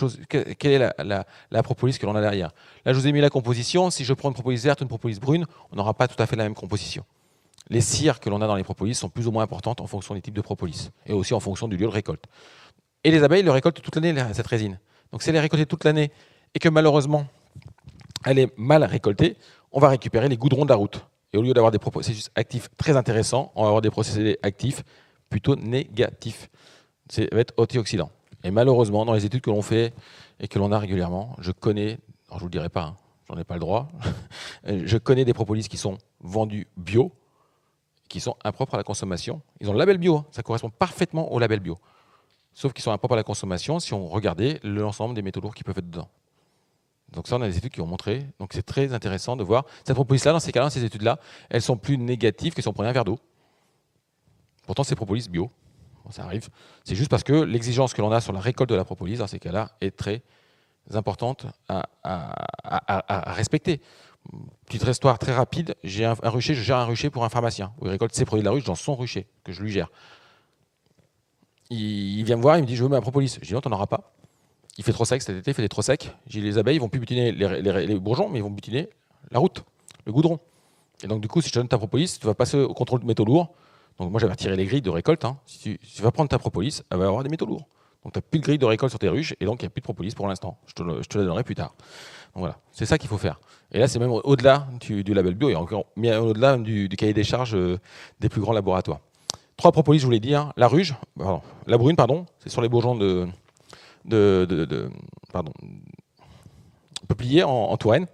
est la propolis que l'on a derrière. Là, je vous ai mis la composition. Si je prends une propolis verte ou une propolis brune, on n'aura pas tout à fait la même composition. Les cires que l'on a dans les propolis sont plus ou moins importantes en fonction des types de propolis et aussi en fonction du lieu de récolte. Et les abeilles le récoltent toute l'année, cette résine. Donc si elle est récoltée toute l'année et que malheureusement elle est mal récoltée, on va récupérer les goudrons de la route. Et au lieu d'avoir des processus actifs très intéressants, on va avoir des procédés actifs plutôt négatifs. Ça va être antioxydant. Et malheureusement, dans les études que l'on fait et que l'on a régulièrement, je connais, alors je ne vous le dirai pas, j'en ai pas le droit, je connais des propolis qui sont vendus bio, qui sont impropres à la consommation. Ils ont le label bio, ça correspond parfaitement au label bio. Sauf qu'ils sont impropres à la consommation si on regardait l'ensemble des métaux lourds qui peuvent être dedans. Donc ça, on a des études qui ont montré. Donc c'est très intéressant de voir. Cette propolis-là, dans ces cas-là, ces études-là, elles sont plus négatives que si on prenait un verre d'eau. Pourtant, c'est propolis bio. Bon, ça arrive. C'est juste parce que l'exigence que l'on a sur la récolte de la propolis, dans ces cas-là, est très importante à respecter. Petite histoire très rapide. J'ai un rucher, je gère un rucher pour un pharmacien. Où il récolte ses produits de la ruche dans son rucher, que je lui gère. Il vient me voir, il me dit je veux ma propolis. Je dis non, tu n'en auras pas. Il fait trop sec cet été, il fait des trop secs. J'ai les abeilles, ils vont plus butiner les bourgeons, mais ils vont butiner la route, le goudron. Et donc du coup, si je te donne ta propolis, tu vas passer au contrôle de métaux lourds. Donc moi, j'avais retiré les grilles de récolte. Hein. Si tu vas prendre ta propolis, elle va avoir des métaux lourds. Donc tu n'as plus de grille de récolte sur tes ruches, et donc il n'y a plus de propolis pour l'instant. Je te la donnerai plus tard. Donc voilà, c'est ça qu'il faut faire. Et là, c'est même au-delà du label bio, et encore au-delà du cahier des charges des plus grands laboratoires. 3 propolis, je vous l'ai dit. Hein. La brune, c'est sur les bourgeons peuplier en Touraine.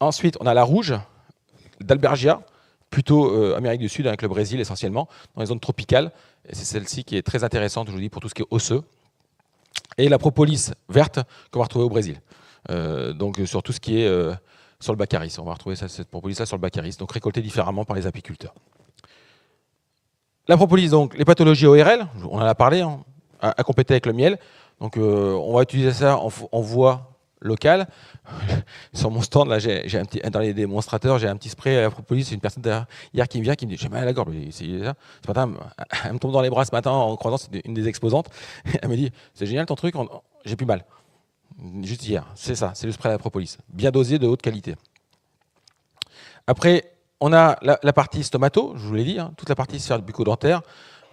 Ensuite, on a la rouge d'Albergia, plutôt Amérique du Sud, avec le Brésil essentiellement, dans les zones tropicales. Et c'est celle-ci qui est très intéressante, je vous dis, pour tout ce qui est osseux. Et la propolis verte qu'on va retrouver au Brésil. Donc sur tout ce qui est sur le baccharis. On va retrouver cette propolis-là sur le baccharis, donc récoltée différemment par les apiculteurs. La propolis, donc les pathologies ORL, on en a parlé, hein, à compléter avec le miel. Donc on va utiliser ça en voie locale. Sur mon stand, là, dans les démonstrateurs, j'ai un petit spray à la propolis. C'est une personne hier qui me vient, qui me dit j'ai mal à la gorge. Ce matin, elle me tombe dans les bras ce matin en croisant, c'est une des exposantes. Elle me dit c'est génial ton truc, j'ai plus mal. Juste hier, c'est ça, c'est le spray à la propolis. Bien dosé, de haute qualité. Après, on a la partie stomato, je vous l'ai dit, hein, toute la partie sphère bucco-dentaire.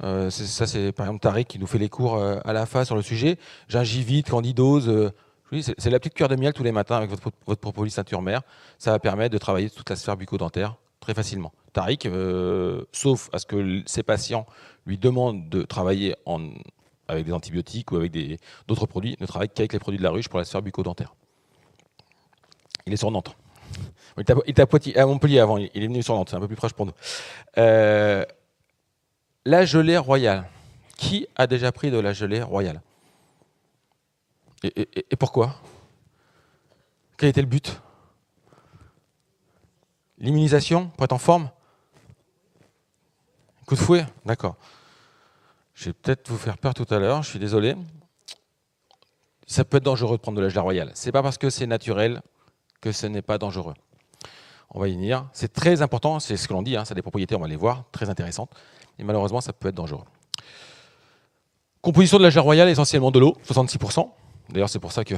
Ça, c'est par exemple Tariq qui nous fait les cours à la FA sur le sujet. Gingivite, candidose. Oui, c'est la petite cuillère de miel tous les matins avec votre propolis ceinture mère. Ça va permettre de travailler toute la sphère bucco-dentaire très facilement. Tariq, sauf à ce que ses patients lui demandent de travailler avec des antibiotiques ou avec d'autres produits, ne travaille qu'avec les produits de la ruche pour la sphère bucco-dentaire. Il est sur Nantes. Il était à Montpellier avant, il est venu sur Nantes, c'est un peu plus proche pour nous. La gelée royale. Qui a déjà pris de la gelée royale ? Et pourquoi ? Quel était le but ? L'immunisation pour être en forme ? Coup de fouet ? D'accord. Je vais peut-être vous faire peur tout à l'heure, je suis désolé. Ça peut être dangereux de prendre de la gelée royale. Ce n'est pas parce que c'est naturel que ce n'est pas dangereux. On va y venir. C'est très important, c'est ce que l'on dit, hein, ça a des propriétés, on va les voir, très intéressantes. Et malheureusement, ça peut être dangereux. Composition de la gelée royale, essentiellement de l'eau, 66%. D'ailleurs, c'est pour ça que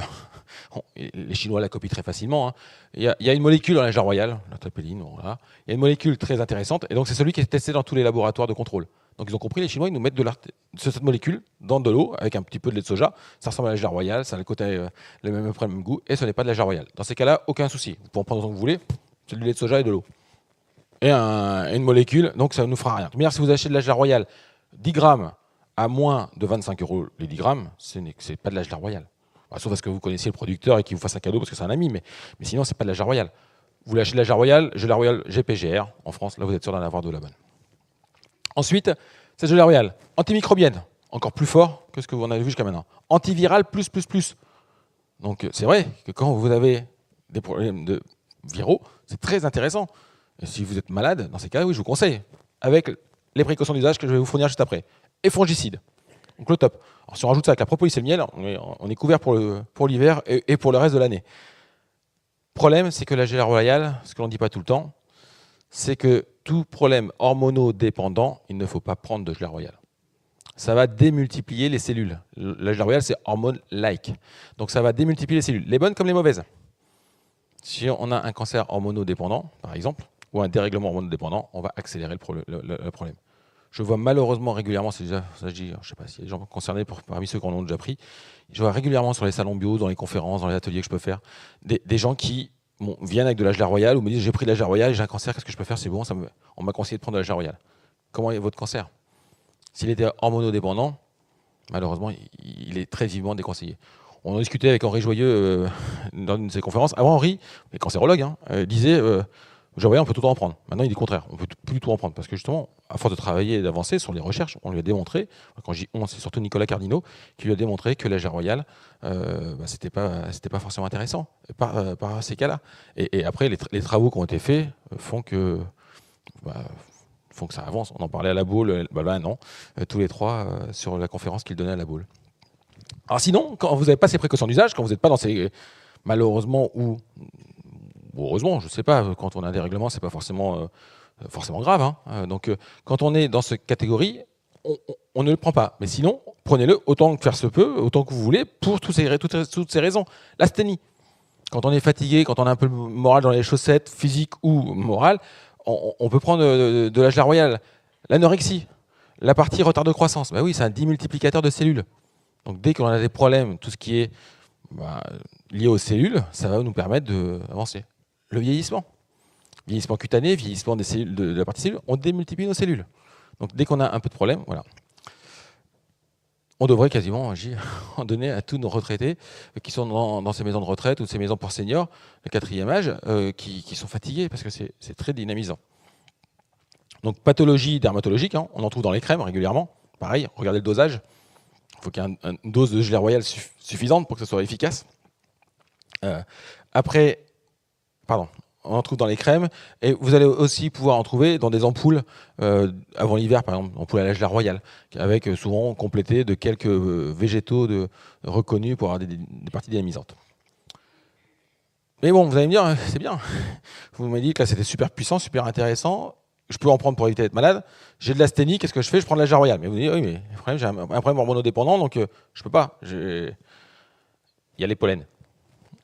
les Chinois la copient très facilement. Hein. Il y a une molécule dans la gelée royale, la tripéline, voilà. Il y a une molécule très intéressante, et donc c'est celui qui est testé dans tous les laboratoires de contrôle. Donc ils ont compris, les Chinois, ils nous mettent cette molécule dans de l'eau avec un petit peu de lait de soja. Ça ressemble à la gelée royale, ça a le même goût, et ce n'est pas de la gelée royale. Dans ces cas-là, aucun souci. Vous pouvez en prendre autant que vous voulez, c'est du lait de soja et de l'eau. Et une molécule, donc ça ne nous fera rien. Mais si vous achetez de la gelée royale, 10 grammes à moins de 25 € les 10 grammes, ce n'est pas de la gelée royale. Bah, sauf parce que vous connaissiez le producteur et qu'il vous fasse un cadeau parce que c'est un ami, mais sinon, ce n'est pas de la gelée royale. Vous l'achetez de la gelée royale GPGR, en France, là vous êtes sûr d'en avoir de la bonne. Ensuite, cette gelée royale, antimicrobienne, encore plus fort que ce que vous en avez vu jusqu'à maintenant. Antiviral plus. Donc c'est vrai que quand vous avez des problèmes de viraux, c'est très intéressant. Et si vous êtes malade, dans ces cas-là, oui, je vous conseille, avec les précautions d'usage que je vais vous fournir juste après. Et fongicide, donc le top. Alors si on rajoute ça avec la propolis et le miel, on est couvert pour l'hiver et pour le reste de l'année. Le problème, c'est que la gelée royale, ce que l'on ne dit pas tout le temps, c'est que tout problème hormonodépendant, il ne faut pas prendre de gelée royale. Ça va démultiplier les cellules. La gelée royale, c'est hormone-like. Donc ça va démultiplier les cellules, les bonnes comme les mauvaises. Si on a un cancer hormonodépendant, par exemple, ou un dérèglement hormonodépendant, on va accélérer le problème. Je vois malheureusement régulièrement, je ne sais pas s'il y a des gens concernés parmi ceux qui en ont déjà pris, je vois régulièrement sur les salons bio, dans les conférences, dans les ateliers que je peux faire, des gens qui viennent avec de la gelée royale ou me disent j'ai pris de la gelée royale, j'ai un cancer, qu'est-ce que je peux faire ? C'est bon, on m'a conseillé de prendre de la gelée royale. Comment est votre cancer ? S'il était hormonodépendant, malheureusement, il est très vivement déconseillé. On en discutait avec Henri Joyeux dans une de ses conférences. Avant, Henri, les cancérologues, disait on peut tout en prendre. Maintenant, il dit le contraire. On ne peut plus tout en prendre. Parce que justement, à force de travailler et d'avancer sur les recherches, on lui a démontré, quand je dis on, c'est surtout Nicolas Cardinaux, qui lui a démontré que la gelée royale, c'était pas forcément intéressant par ces cas-là. Et après, les travaux qui ont été faits font que ça avance. On en parlait à la Baule, non, tous les trois sur la conférence qu'il donnait à la Baule. Alors sinon, quand vous n'avez pas ces précautions d'usage, quand vous n'êtes pas dans ces... Malheureusement ou heureusement, je ne sais pas, quand on a des règlements, ce n'est pas forcément grave. Hein. Donc quand on est dans cette catégorie, on ne le prend pas. Mais sinon, prenez-le autant que faire se peut, autant que vous voulez, pour toutes ces raisons. L'asthénie. Quand on est fatigué, quand on a un peu le moral dans les chaussettes, physique ou moral, on peut prendre de la gelée royale. L'anorexie, la partie retard de croissance, oui, c'est un démultiplicateur de cellules. Donc dès qu'on a des problèmes, tout ce qui est lié aux cellules, ça va nous permettre d'avancer. Le vieillissement cutané, vieillissement des cellules, de la partie cellule, on démultiplie nos cellules. Donc dès qu'on a un peu de problème, voilà. on devrait quasiment en donner à tous nos retraités qui sont dans ces maisons de retraite ou ces maisons pour seniors, le 4e âge, qui sont fatigués parce que c'est très dynamisant. Donc pathologie dermatologique, hein, on en trouve dans les crèmes régulièrement. Pareil, regardez le dosage. Il faut qu'il y ait une dose de gelée royale suffisante pour que ce soit efficace. Après, on en trouve dans les crèmes, et vous allez aussi pouvoir en trouver dans des ampoules avant l'hiver, par exemple, ampoules à la gelée royale, avec souvent complétées de quelques végétaux reconnus pour avoir des parties dynamisantes. Mais bon, vous allez me dire, c'est bien. Vous m'avez dit que là c'était super puissant, super intéressant. Je peux en prendre pour éviter d'être malade. J'ai de l'asthénie, qu'est-ce que je fais? Je prends de la gelée royale. Mais vous dites, oui, mais le problème, j'ai un problème hormonodépendant, donc je peux pas. Il y a les pollens.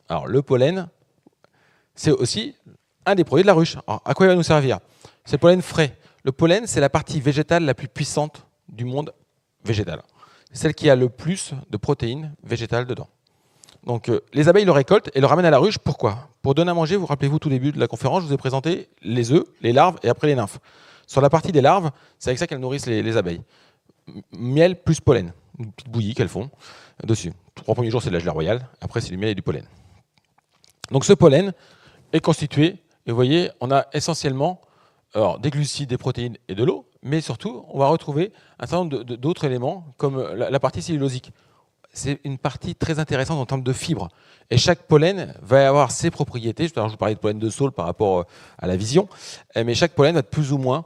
Alors le pollen, c'est aussi un des produits de la ruche. Alors, à quoi il va nous servir? C'est le pollen frais. Le pollen, c'est la partie végétale la plus puissante du monde végétal. C'est celle qui a le plus de protéines végétales dedans. Donc les abeilles le récoltent et le ramènent à la ruche. Pourquoi? Pour donner à manger, vous rappelez-vous, tout début de la conférence, je vous ai présenté les œufs, les larves et après les nymphes. Sur la partie des larves, c'est avec ça qu'elles nourrissent les abeilles. Miel plus pollen, une petite bouillie qu'elles font dessus. Les 3 premiers jours, c'est de la gelée royale. Après, c'est du miel et du pollen. Donc ce pollen est constitué, et vous voyez, on a essentiellement des glucides, des protéines et de l'eau, mais surtout, on va retrouver un certain nombre d'autres éléments, comme la partie cellulosique. C'est une partie très intéressante en termes de fibres. Et chaque pollen va avoir ses propriétés. Je vous parlais de pollen de saule par rapport à la vision, mais chaque pollen va être plus ou moins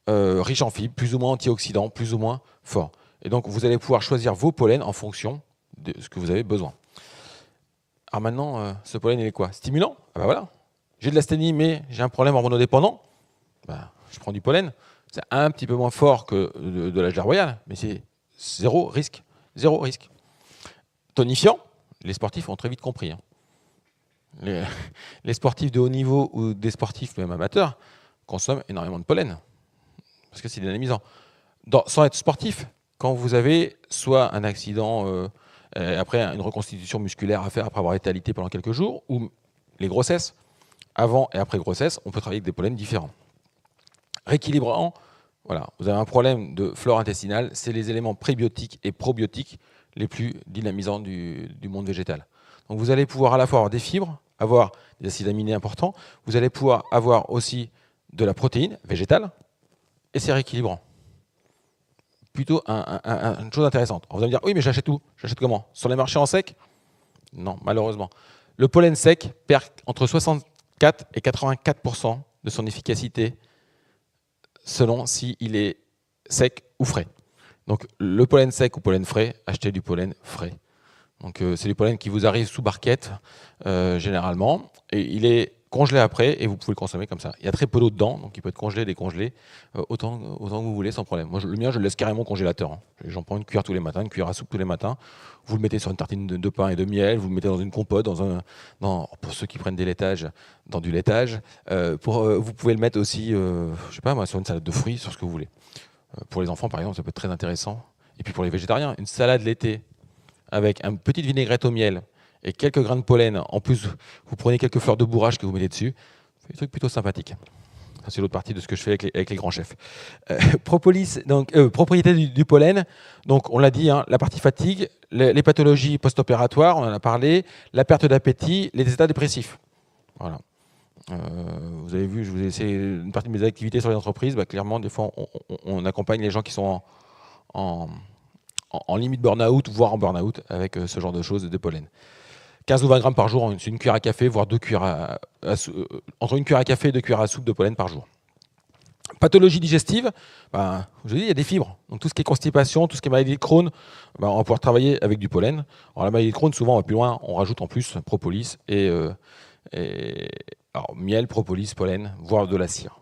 riche en fibres, plus ou moins antioxydant, plus ou moins fort. Et donc, vous allez pouvoir choisir vos pollens en fonction de ce que vous avez besoin. Alors maintenant, ce pollen, il est quoi? Stimulant? Ah ben voilà. J'ai de l'asthénie, mais j'ai un problème hormonodépendant. Ben, je prends du pollen. C'est un petit peu moins fort que de la gelée royale, mais c'est zéro risque. Zéro risque. Tonifiant, les sportifs ont très vite compris. Hein. Les sportifs de haut niveau ou des sportifs même amateurs consomment énormément de pollen parce que c'est dynamisant. Sans être sportif, quand vous avez soit un accident, après une reconstitution musculaire à faire après avoir été alité pendant quelques jours, ou les grossesses, avant et après grossesse, on peut travailler avec des pollens différents. Rééquilibrant, voilà, vous avez un problème de flore intestinale, c'est les éléments prébiotiques et probiotiques les plus dynamisants du monde végétal. Donc vous allez pouvoir à la fois avoir des fibres, avoir des acides aminés importants, vous allez pouvoir avoir aussi de la protéine végétale, et c'est rééquilibrant. Plutôt une chose intéressante. Alors vous allez me dire, oui mais j'achète où? J'achète comment? Sur les marchés en sec? Non, malheureusement. Le pollen sec perd entre 64 et 84% de son efficacité selon s'il est sec ou frais. Donc le pollen sec ou pollen frais, achetez du pollen frais. Donc c'est du pollen qui vous arrive sous barquette généralement, et il est congelé après et vous pouvez le consommer comme ça. Il y a très peu d'eau dedans, donc il peut être congelé, décongelé, autant que vous voulez sans problème. Moi le mien je le laisse carrément au congélateur. Hein. J'en prends une cuillère tous les matins, une cuillère à soupe tous les matins. Vous le mettez sur une tartine de pain et de miel, vous le mettez dans une compote, pour ceux qui prennent des laitages, dans du laitage. Vous pouvez le mettre aussi, je sais pas moi, sur une salade de fruits, sur ce que vous voulez. Pour les enfants, par exemple, ça peut être très intéressant. Et puis pour les végétariens, une salade l'été avec une petite vinaigrette au miel et quelques grains de pollen. En plus, vous prenez quelques fleurs de bourrage que vous mettez dessus. C'est des trucs plutôt sympathiques. C'est l'autre partie de ce que je fais avec les grands chefs. Propolis, donc, propriété du pollen. Donc, on l'a dit, hein, la partie fatigue, les pathologies post-opératoires, on en a parlé, la perte d'appétit, les états dépressifs. Voilà. Vous avez vu, je vous ai essayé une partie de mes activités sur les entreprises. Bah, clairement, des fois, on accompagne les gens qui sont en limite burn-out, voire en burn-out, avec ce genre de choses, des pollens. 15 ou 20 grammes par jour, c'est une cuillère à café, voire 2 cuillères entre une cuillère à café et 2 cuillères à soupe de pollen par jour. Pathologie digestive, bah, je vous ai dit, il y a des fibres. Donc tout ce qui est constipation, tout ce qui est maladie de Crohn, bah, on va pouvoir travailler avec du pollen. Alors la maladie de Crohn, souvent, on va plus loin, on rajoute en plus propolis et alors, miel, propolis, pollen, voire de la cire.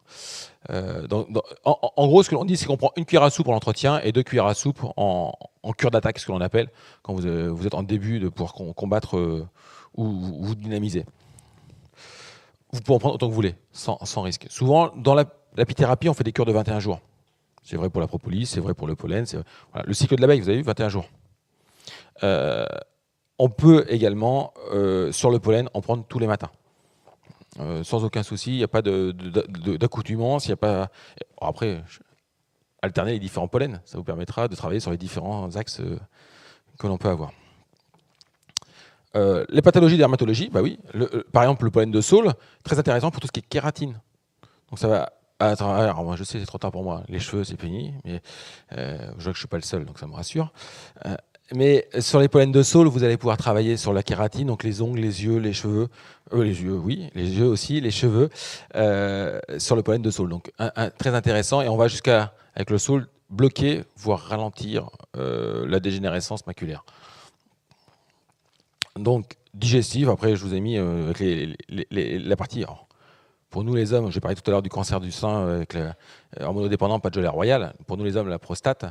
En gros, ce que l'on dit, c'est qu'on prend une cuillère à soupe pour l'entretien et 2 cuillères à soupe en cure d'attaque, ce que l'on appelle, quand vous êtes en début de pouvoir combattre ou vous dynamiser. Vous pouvez en prendre autant que vous voulez, sans risque. Souvent, dans l'apithérapie, on fait des cures de 21 jours. C'est vrai pour la propolis, c'est vrai pour le pollen. Voilà, le cycle de l'abeille, vous avez vu, 21 jours. On peut également, sur le pollen, en prendre tous les matins. Sans aucun souci, il n'y a pas d'accoutumance, il n'y a pas. Alors après, alterner les différents pollens. Ça vous permettra de travailler sur les différents axes que l'on peut avoir. Les pathologies dermatologie, bah oui. Par exemple, le pollen de saule, très intéressant pour tout ce qui est kératine. Donc ça va à travers. Alors moi, je sais, c'est trop tard pour moi. Les cheveux, c'est fini, mais je vois que je ne suis pas le seul, donc ça me rassure. Mais sur les pollens de saule, vous allez pouvoir travailler sur la kératine, donc les ongles, les yeux, les cheveux, les yeux, oui, les yeux aussi, les cheveux, sur le pollen de saule. Donc très intéressant, et on va jusqu'à, avec le saule, bloquer, voire ralentir la dégénérescence maculaire. Donc digestive, après je vous ai mis avec la partie. Alors, pour nous les hommes, j'ai parlé tout à l'heure du cancer du sein avec hormonodépendant, pas de gelée royale. Pour nous les hommes, la prostate,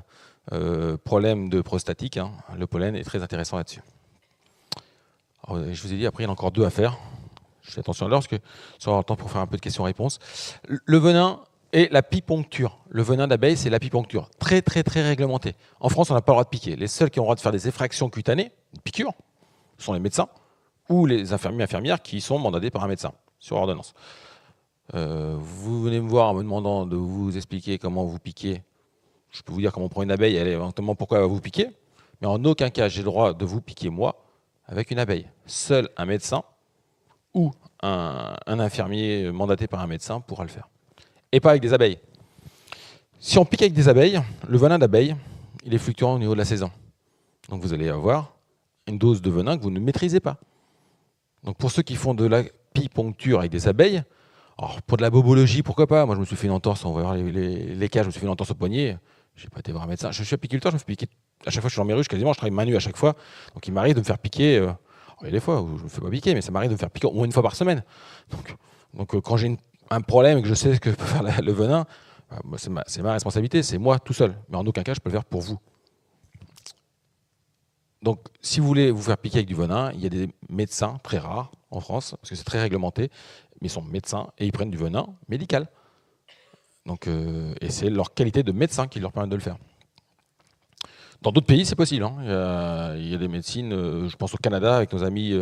problème de prostatique, hein, le pollen est très intéressant là-dessus. Alors, je vous ai dit, après il y en a encore 2 à faire. Je fais attention à l'heure parce que ça va avoir le temps pour faire un peu de questions-réponses. Le venin et l'apipuncture. Le venin d'abeille, c'est l'apipuncture. Très très très réglementé. En France, on n'a pas le droit de piquer. Les seuls qui ont le droit de faire des effractions cutanées, piqûres, sont les médecins ou les infirmières qui sont mandatés par un médecin sur ordonnance. Vous venez me voir en me demandant de vous expliquer comment vous piquez. Je peux vous dire comment on prend une abeille, éventuellement pourquoi elle va vous piquer, mais en aucun cas j'ai le droit de vous piquer moi avec une abeille. Seul un médecin ou un infirmier mandaté par un médecin pourra le faire. Et pas avec des abeilles. Si on pique avec des abeilles, le venin d'abeille, il est fluctuant au niveau de la saison. Donc vous allez avoir une dose de venin que vous ne maîtrisez pas. Donc pour ceux qui font de l'apipuncture avec des abeilles, alors pour de la bobologie, pourquoi pas? Moi je me suis fait une entorse, on va voir les cas, je me suis fait une entorse au poignet, j'ai pas été voir un médecin. Je suis apiculteur, je me fais piquer à chaque fois que je suis dans mes ruches, quasiment je travaille main nue à chaque fois. Donc il m'arrive de me faire piquer, il y a des fois où je me fais pas piquer, mais ça m'arrive de me faire piquer au moins une fois par semaine. Donc quand j'ai un problème et que je sais ce que peut faire le venin, c'est ma responsabilité, c'est moi tout seul. Mais en aucun cas je peux le faire pour vous. Donc, si vous voulez vous faire piquer avec du venin, il y a des médecins très rares en France, parce que c'est très réglementé, mais ils sont médecins et ils prennent du venin médical. Donc, et c'est leur qualité de médecin qui leur permet de le faire. Dans d'autres pays, c'est possible. Hein. Il y a des médecines, je pense au Canada, avec nos amis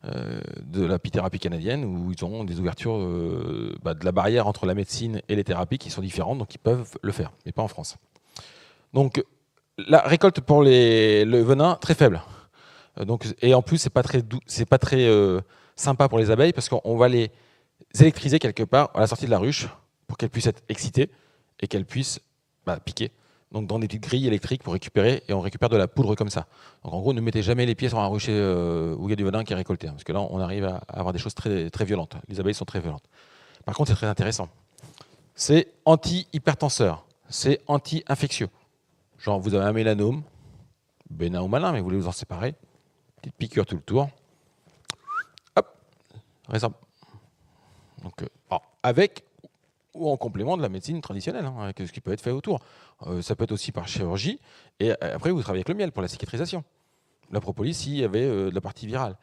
de l'apithérapie canadienne, où ils ont des ouvertures de la barrière entre la médecine et les thérapies qui sont différentes, donc ils peuvent le faire, mais pas en France. Donc, la récolte pour le venin, très faible. Et en plus, c'est pas très sympa pour les abeilles parce qu'on va les électriser quelque part à la sortie de la ruche pour qu'elles puissent être excitées et qu'elles puissent piquer. Donc dans des petites grilles électriques pour récupérer, et on récupère de la poudre comme ça. Donc en gros, ne mettez jamais les pieds sur un rucher où il y a du venin qui est récolté, hein, parce que là, on arrive à avoir des choses très, très violentes. Les abeilles sont très violentes. Par contre, c'est très intéressant. C'est anti-hypertenseur, c'est anti-infectieux. Genre, vous avez un mélanome, bénin ou malin, mais vous voulez vous en séparer. Petite piqûre tout le tour. Hop, résorbe. Donc, avec ou en complément de la médecine traditionnelle, hein, avec ce qui peut être fait autour. Ça peut être aussi par chirurgie. Et après, vous travaillez avec le miel pour la cicatrisation. La propolis, s'il y avait de la partie virale.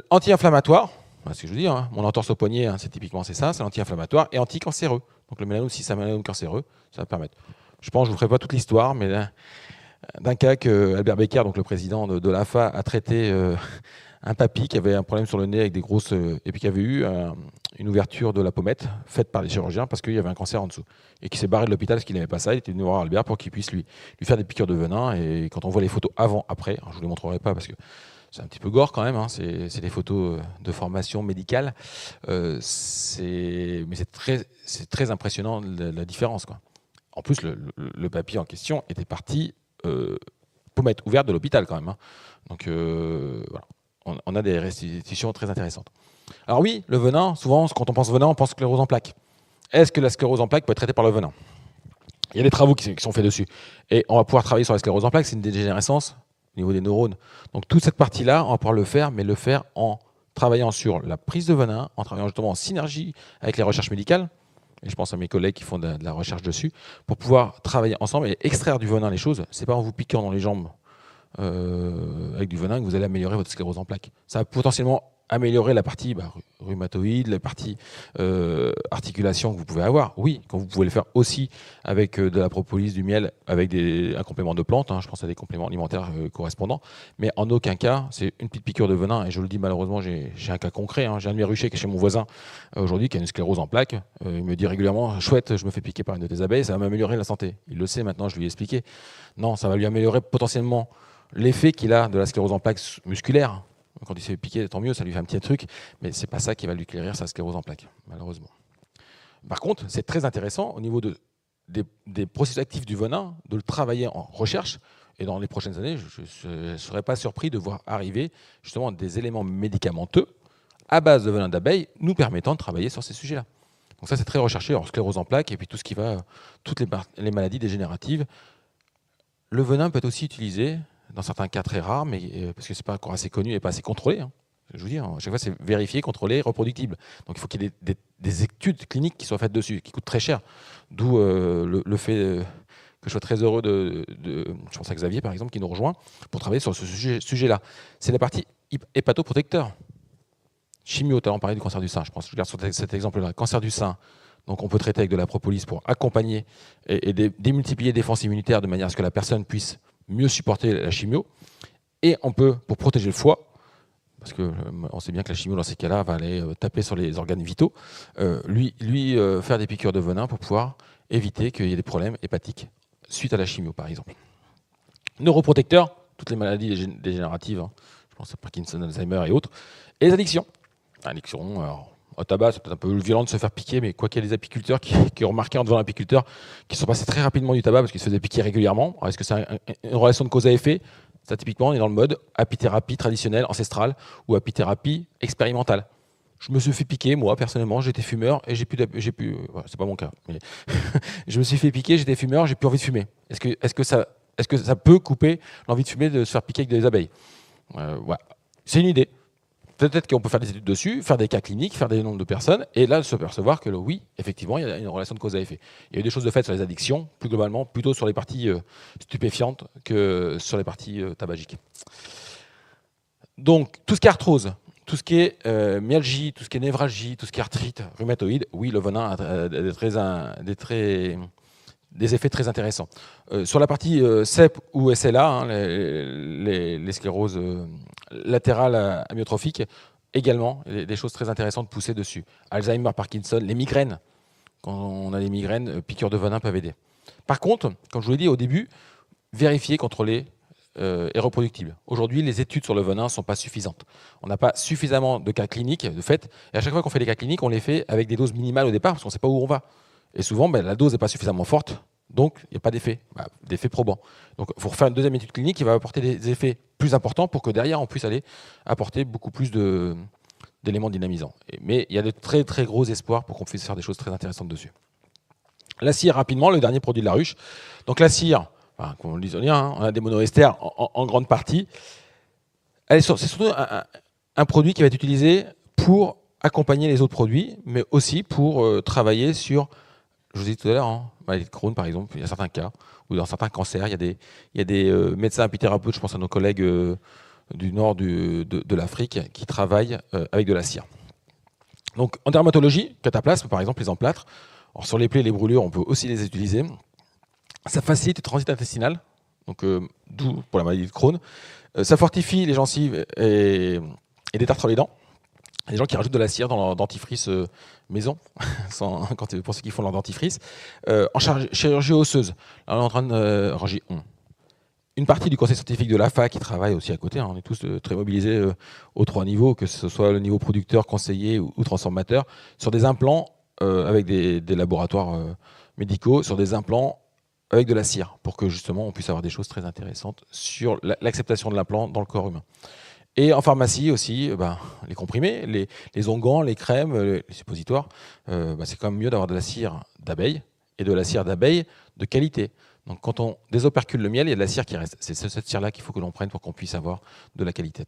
Anti-inflammatoire, c'est ce que je vous dis, hein, mon entorse au poignet, hein, c'est typiquement c'est l'anti-inflammatoire, et anti-cancéreux. Donc le mélanome, si c'est un mélanome cancéreux, ça va permettre. Je pense, je ne vous ferai pas toute l'histoire, mais d'un cas que Albert Becker, donc le président de l'AFA, a traité un papy qui avait un problème sur le nez avec des grosses... et puis qui avait eu une ouverture de la pommette faite par les chirurgiens parce qu'il y avait un cancer en dessous. Et qui s'est barré de l'hôpital parce qu'il n'aimait pas ça. Il était venu voir Albert pour qu'il puisse lui faire des piqûres de venin. Et quand on voit les photos avant-après, je ne vous les montrerai pas parce que c'est un petit peu gore quand même, hein, c'est des photos de formation médicale. Mais c'est très impressionnant la différence, quoi. En plus, le papy en question était parti pommette ouverte de l'hôpital quand même. Hein. Donc voilà, on a des restitutions très intéressantes. Alors oui, le venin, souvent, quand on pense venin, on pense sclérose en plaques. Est-ce que la sclérose en plaques peut être traitée par le venin? Il y a des travaux qui sont faits dessus. Et on va pouvoir travailler sur la sclérose en plaques, c'est une dégénérescence au niveau des neurones. Donc toute cette partie-là, on va pouvoir le faire, mais le faire en travaillant sur la prise de venin, en travaillant justement en synergie avec les recherches médicales. Et je pense à mes collègues qui font de la recherche dessus, pour pouvoir travailler ensemble et extraire du venin les choses. Ce n'est pas en vous piquant dans les jambes avec du venin que vous allez améliorer votre sclérose en plaques. Ça va potentiellement améliorer la partie rhumatoïde, la partie articulation que vous pouvez avoir. Oui, quand vous pouvez le faire aussi avec de la propolis, du miel, avec un complément de plante, je pense à des compléments alimentaires correspondants, mais en aucun cas, c'est une petite piqûre de venin, et je le dis malheureusement, j'ai un cas concret, j'ai un de mes ruchers qui est chez mon voisin aujourd'hui, qui a une sclérose en plaques, il me dit régulièrement, chouette, je me fais piquer par une de tes abeilles, ça va m'améliorer la santé. Il le sait maintenant, je lui ai expliqué. Non, ça va lui améliorer potentiellement l'effet qu'il a de la sclérose en plaques musculaire. Quand il se fait piquer, tant mieux, ça lui fait un petit truc, mais c'est pas ça qui va lui guérir sa sclérose en plaques, malheureusement. Par contre, c'est très intéressant au niveau des processus actifs du venin, de le travailler en recherche, et dans les prochaines années, je ne serais pas surpris de voir arriver justement des éléments médicamenteux à base de venin d'abeille nous permettant de travailler sur ces sujets-là. Donc ça, c'est très recherché, en sclérose en plaques, et puis tout ce qui va, toutes les maladies dégénératives. Le venin peut être aussi utilisé dans certains cas très rares, mais parce que c'est pas encore assez connu et pas assez contrôlé. Je vous dis, à chaque fois, c'est vérifié, contrôlé, reproductible. Donc il faut qu'il y ait des études cliniques qui soient faites dessus, qui coûtent très cher. D'où le fait que je sois très heureux je pense à Xavier, par exemple, qui nous rejoint pour travailler sur ce sujet-là. C'est la partie hépatoprotecteur. Chimio, on parlait du cancer du sein, je pense. Je regarde sur cet exemple-là. Cancer du sein. Donc on peut traiter avec de la propolis pour accompagner et démultiplier les défenses immunitaires de manière à ce que la personne puisse mieux supporter la chimio. Et on peut, pour protéger le foie, parce qu'on sait bien que la chimio dans ces cas-là va aller taper sur les organes vitaux, lui faire des piqûres de venin pour pouvoir éviter qu'il y ait des problèmes hépatiques suite à la chimio, par exemple. Neuroprotecteur, toutes les maladies dégénératives, je pense à Parkinson, Alzheimer et autres, et les addictions. Addiction, alors, au tabac, c'est peut-être un peu violent de se faire piquer, mais quoi qu'il y ait des apiculteurs qui ont remarqué en devant l'apiculteur qui sont passés très rapidement du tabac parce qu'ils se faisaient piquer régulièrement. Alors, est-ce que c'est une relation de cause à effet? Ça, typiquement, on est dans le mode apithérapie traditionnelle, ancestrale, ou apithérapie expérimentale. Je me suis fait piquer, moi, personnellement, j'étais fumeur et j'ai plus c'est pas mon cas, mais je me suis fait piquer, j'étais fumeur, j'ai plus envie de fumer. Est-ce que ça peut couper l'envie de fumer, de se faire piquer avec des abeilles? Voilà. C'est une idée. Peut-être qu'on peut faire des études dessus, faire des cas cliniques, faire des nombres de personnes, et là, se percevoir que oui, effectivement, il y a une relation de cause à effet. Il y a eu des choses de fait sur les addictions, plus globalement, plutôt sur les parties stupéfiantes que sur les parties tabagiques. Donc, tout ce qui est arthrose, tout ce qui est myalgie, tout ce qui est névralgie, tout ce qui est arthrite, rhumatoïde, oui, le venin a des effets très intéressants. Sur la partie CEP ou SLA, les scléroses latérales amyotrophiques, également, des choses très intéressantes poussées dessus. Alzheimer, Parkinson, les migraines. Quand on a des migraines, piqûres de venin peuvent aider. Par contre, comme je vous l'ai dit au début, vérifier, contrôler est reproductible. Aujourd'hui, les études sur le venin ne sont pas suffisantes. On n'a pas suffisamment de cas cliniques, de fait, et à chaque fois qu'on fait des cas cliniques, on les fait avec des doses minimales au départ, parce qu'on ne sait pas où on va. Et souvent, la dose n'est pas suffisamment forte, donc il n'y a pas d'effet, d'effet probant. Donc il faut refaire une deuxième étude clinique qui va apporter des effets plus importants pour que derrière, on puisse aller apporter beaucoup plus d'éléments dynamisants. Mais il y a de très très gros espoirs pour qu'on puisse faire des choses très intéressantes dessus. La cire, rapidement, le dernier produit de la ruche. Donc la cire, comme on le dit, on a des monoesters en grande partie. C'est surtout un produit qui va être utilisé pour accompagner les autres produits, mais aussi pour travailler sur, je vous ai dit tout à l'heure, maladie de Crohn par exemple, il y a certains cas, ou dans certains cancers, il y a des médecins apithérapeutes, je pense à nos collègues du nord de l'Afrique, qui travaillent avec de la cire. Donc en dermatologie, cataplasme par exemple, les emplâtres, alors, sur les plaies, les brûlures, on peut aussi les utiliser. Ça facilite le transit intestinal, donc d'où pour la maladie de Crohn. Ça fortifie les gencives et détartre les dents. Les gens qui rajoutent de la cire dans leur dentifrice maison, pour ceux qui font leur dentifrice. En chirurgie osseuse, là, on est en train de une partie du conseil scientifique de l'AFA qui travaille aussi à côté. On est tous très mobilisés aux trois niveaux, que ce soit le niveau producteur, conseiller ou transformateur, sur des implants avec des laboratoires médicaux, sur des implants avec de la cire, pour que justement on puisse avoir des choses très intéressantes sur l'acceptation de l'implant dans le corps humain. Et en pharmacie aussi, les comprimés, les onguents, les crèmes, les suppositoires, c'est quand même mieux d'avoir de la cire d'abeille, et de la cire d'abeille de qualité. Donc quand on désopercule le miel, il y a de la cire qui reste. C'est cette cire-là qu'il faut que l'on prenne pour qu'on puisse avoir de la qualité.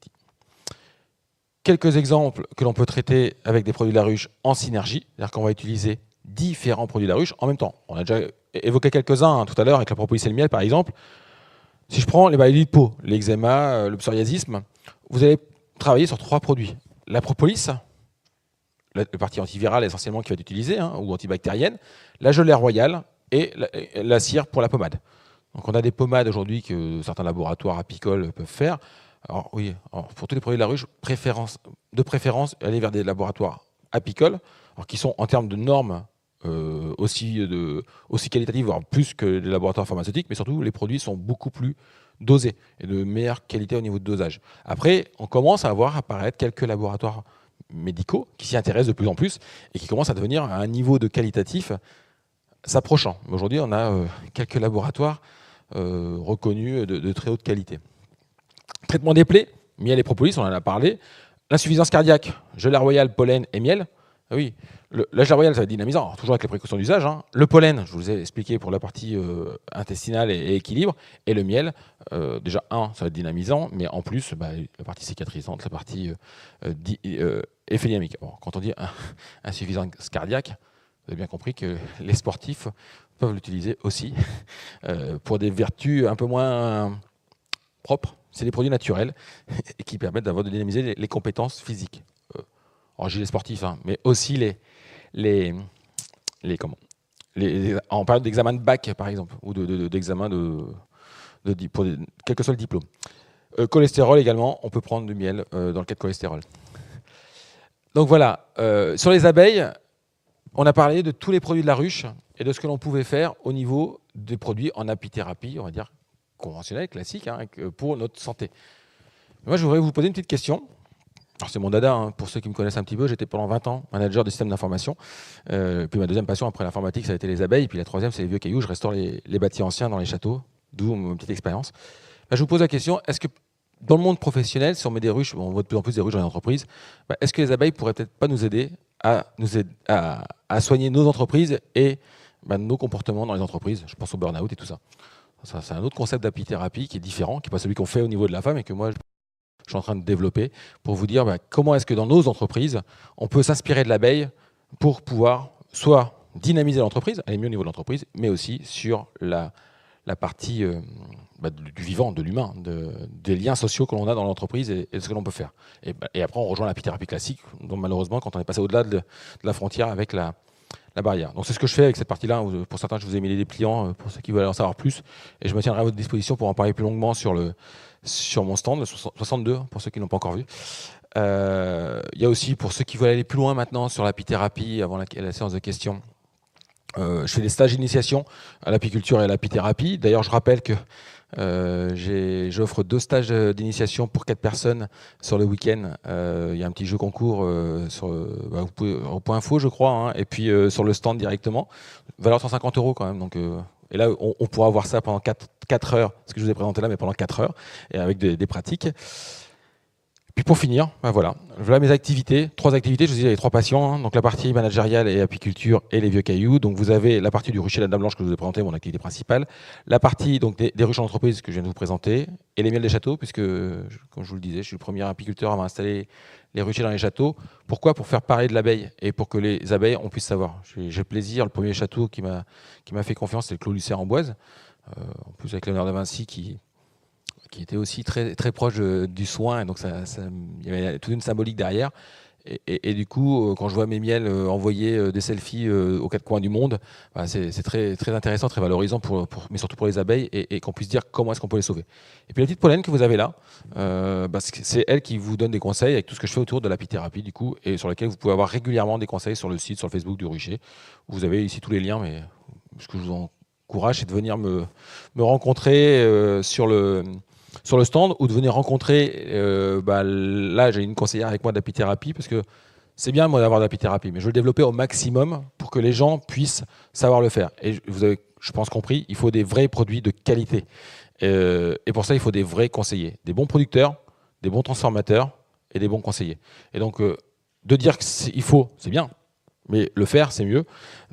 Quelques exemples que l'on peut traiter avec des produits de la ruche en synergie, c'est-à-dire qu'on va utiliser différents produits de la ruche en même temps. On a déjà évoqué quelques-uns tout à l'heure avec la propolis et le miel par exemple. Si je prends les maladies de peau, l'eczéma, le psoriasisme, vous allez travailler sur 3 produits. la propolis, la partie antivirale essentiellement qui va être utilisée, hein, ou antibactérienne, la gelée royale et la cire pour la pommade. Donc on a des pommades aujourd'hui que certains laboratoires apicoles peuvent faire. Alors oui, pour tous les produits de la ruche, de préférence, aller vers des laboratoires apicoles, alors qui sont en termes de normes aussi qualitatives, voire plus que les laboratoires pharmaceutiques, mais surtout les produits sont beaucoup plus dosés et de meilleure qualité au niveau de dosage. Après, on commence à voir apparaître quelques laboratoires médicaux qui s'y intéressent de plus en plus et qui commencent à devenir à un niveau de qualitatif s'approchant. Aujourd'hui, on a quelques laboratoires reconnus de très haute qualité. Traitement des plaies, miel et propolis, on en a parlé. L'insuffisance cardiaque, gelée royale, pollen et miel. Ah oui, la gelée royale, ça va être dynamisant, alors, toujours avec les précautions d'usage. Hein. Le pollen, je vous ai expliqué pour la partie intestinale et équilibre. Et le miel, déjà, ça va être dynamisant, mais en plus, la partie cicatrisante, la partie effet dynamique. Bon, quand on dit insuffisance cardiaque, vous avez bien compris que les sportifs peuvent l'utiliser aussi pour des vertus un peu moins propres. C'est des produits naturels et qui permettent de dynamiser les compétences physiques. Alors, j'ai les sportifs, hein, mais aussi en période d'examen de bac, par exemple, ou d'examen pour quel que soit le diplôme. Cholestérol également, on peut prendre du miel dans le cas de cholestérol. Donc voilà, sur les abeilles, on a parlé de tous les produits de la ruche et de ce que l'on pouvait faire au niveau des produits en apithérapie, on va dire conventionnelle, classique, hein, pour notre santé. Moi, je voudrais vous poser une petite question. Alors, c'est mon dada, hein, pour ceux qui me connaissent un petit peu. J'étais pendant 20 ans manager de système d'information. Puis ma deuxième passion après l'informatique, ça a été les abeilles. Puis la troisième, c'est les vieux cailloux. Je restaure les bâtis anciens dans les châteaux, d'où ma petite expérience. Je vous pose la question, est-ce que dans le monde professionnel, si on met des ruches, on voit de plus en plus des ruches dans les entreprises, est-ce que les abeilles pourraient peut-être pas nous aider à soigner nos entreprises et nos comportements dans les entreprises? Je pense au burn-out et tout ça. Ça, c'est un autre concept d'apithérapie qui est différent, qui n'est pas celui qu'on fait au niveau de la femme et que moi, je suis en train de développer pour vous dire comment est-ce que dans nos entreprises, on peut s'inspirer de l'abeille pour pouvoir soit dynamiser l'entreprise, aller mieux au niveau de l'entreprise, mais aussi sur la partie du vivant, de l'humain, des liens sociaux que l'on a dans l'entreprise et de ce que l'on peut faire. Et après, on rejoint l'apithérapie classique, dont malheureusement, quand on est passé au-delà de la frontière avec la barrière. Donc c'est ce que je fais avec cette partie-là. Pour certains, je vous ai mis les dépliants pour ceux qui veulent en savoir plus. Et je me tiendrai à votre disposition pour en parler plus longuement sur mon stand, le 62, pour ceux qui ne l'ont pas encore vu. Il y a aussi, pour ceux qui veulent aller plus loin maintenant sur l'apithérapie, avant la séance de questions, je fais des stages d'initiation à l'apiculture et à l'apithérapie. D'ailleurs, je rappelle que j'offre 2 stages d'initiation pour 4 personnes sur le week-end. Il y a un petit jeu concours vous pouvez, au point info, je crois, hein, et puis sur le stand directement. Valeur 150 € quand même. Donc, et là, on pourra voir ça pendant 4 heures, ce que je vous ai présenté là, mais pendant 4 heures, et avec des pratiques. Puis pour finir, voilà mes activités, 3 activités, je vous dis, il y a les 3 patients, hein, donc la partie managériale et apiculture et les vieux cailloux. Donc vous avez la partie du rucher de la Dame Blanche que je vous ai présenté, mon activité principale, la partie donc des ruches en entreprise que je viens de vous présenter, et les miels des châteaux, puisque, comme je vous le disais, je suis le premier apiculteur à avoir installé les ruchers dans les châteaux. Pourquoi? Pour faire parler de l'abeille et pour que les abeilles, on puisse savoir. J'ai le plaisir, le premier château qui m'a fait confiance, c'est le Clos Lucerne en Boise, en plus avec Léonard de Vinci qui était aussi très, très proche du soin, et donc il y avait toute une symbolique derrière. Et du coup, quand je vois mes miels envoyer des selfies aux 4 coins du monde, c'est très, très intéressant, très valorisant, mais surtout pour les abeilles, et qu'on puisse dire comment est-ce qu'on peut les sauver. Et puis la petite Pollen que vous avez là, c'est elle qui vous donne des conseils avec tout ce que je fais autour de l'apithérapie, du coup, et sur lequel vous pouvez avoir régulièrement des conseils sur le site, sur le Facebook du Rucher. Vous avez ici tous les liens, mais ce que je vous encourage, c'est de venir me rencontrer sur le stand, ou de venir rencontrer, là j'ai une conseillère avec moi d'apithérapie, parce que c'est bien moi d'avoir de l'apithérapie, mais je veux le développer au maximum pour que les gens puissent savoir le faire. Et vous avez, je pense, compris, il faut des vrais produits de qualité. Et pour ça, il faut des vrais conseillers, des bons producteurs, des bons transformateurs et des bons conseillers. Et donc, de dire qu'il faut, c'est bien, mais le faire, c'est mieux.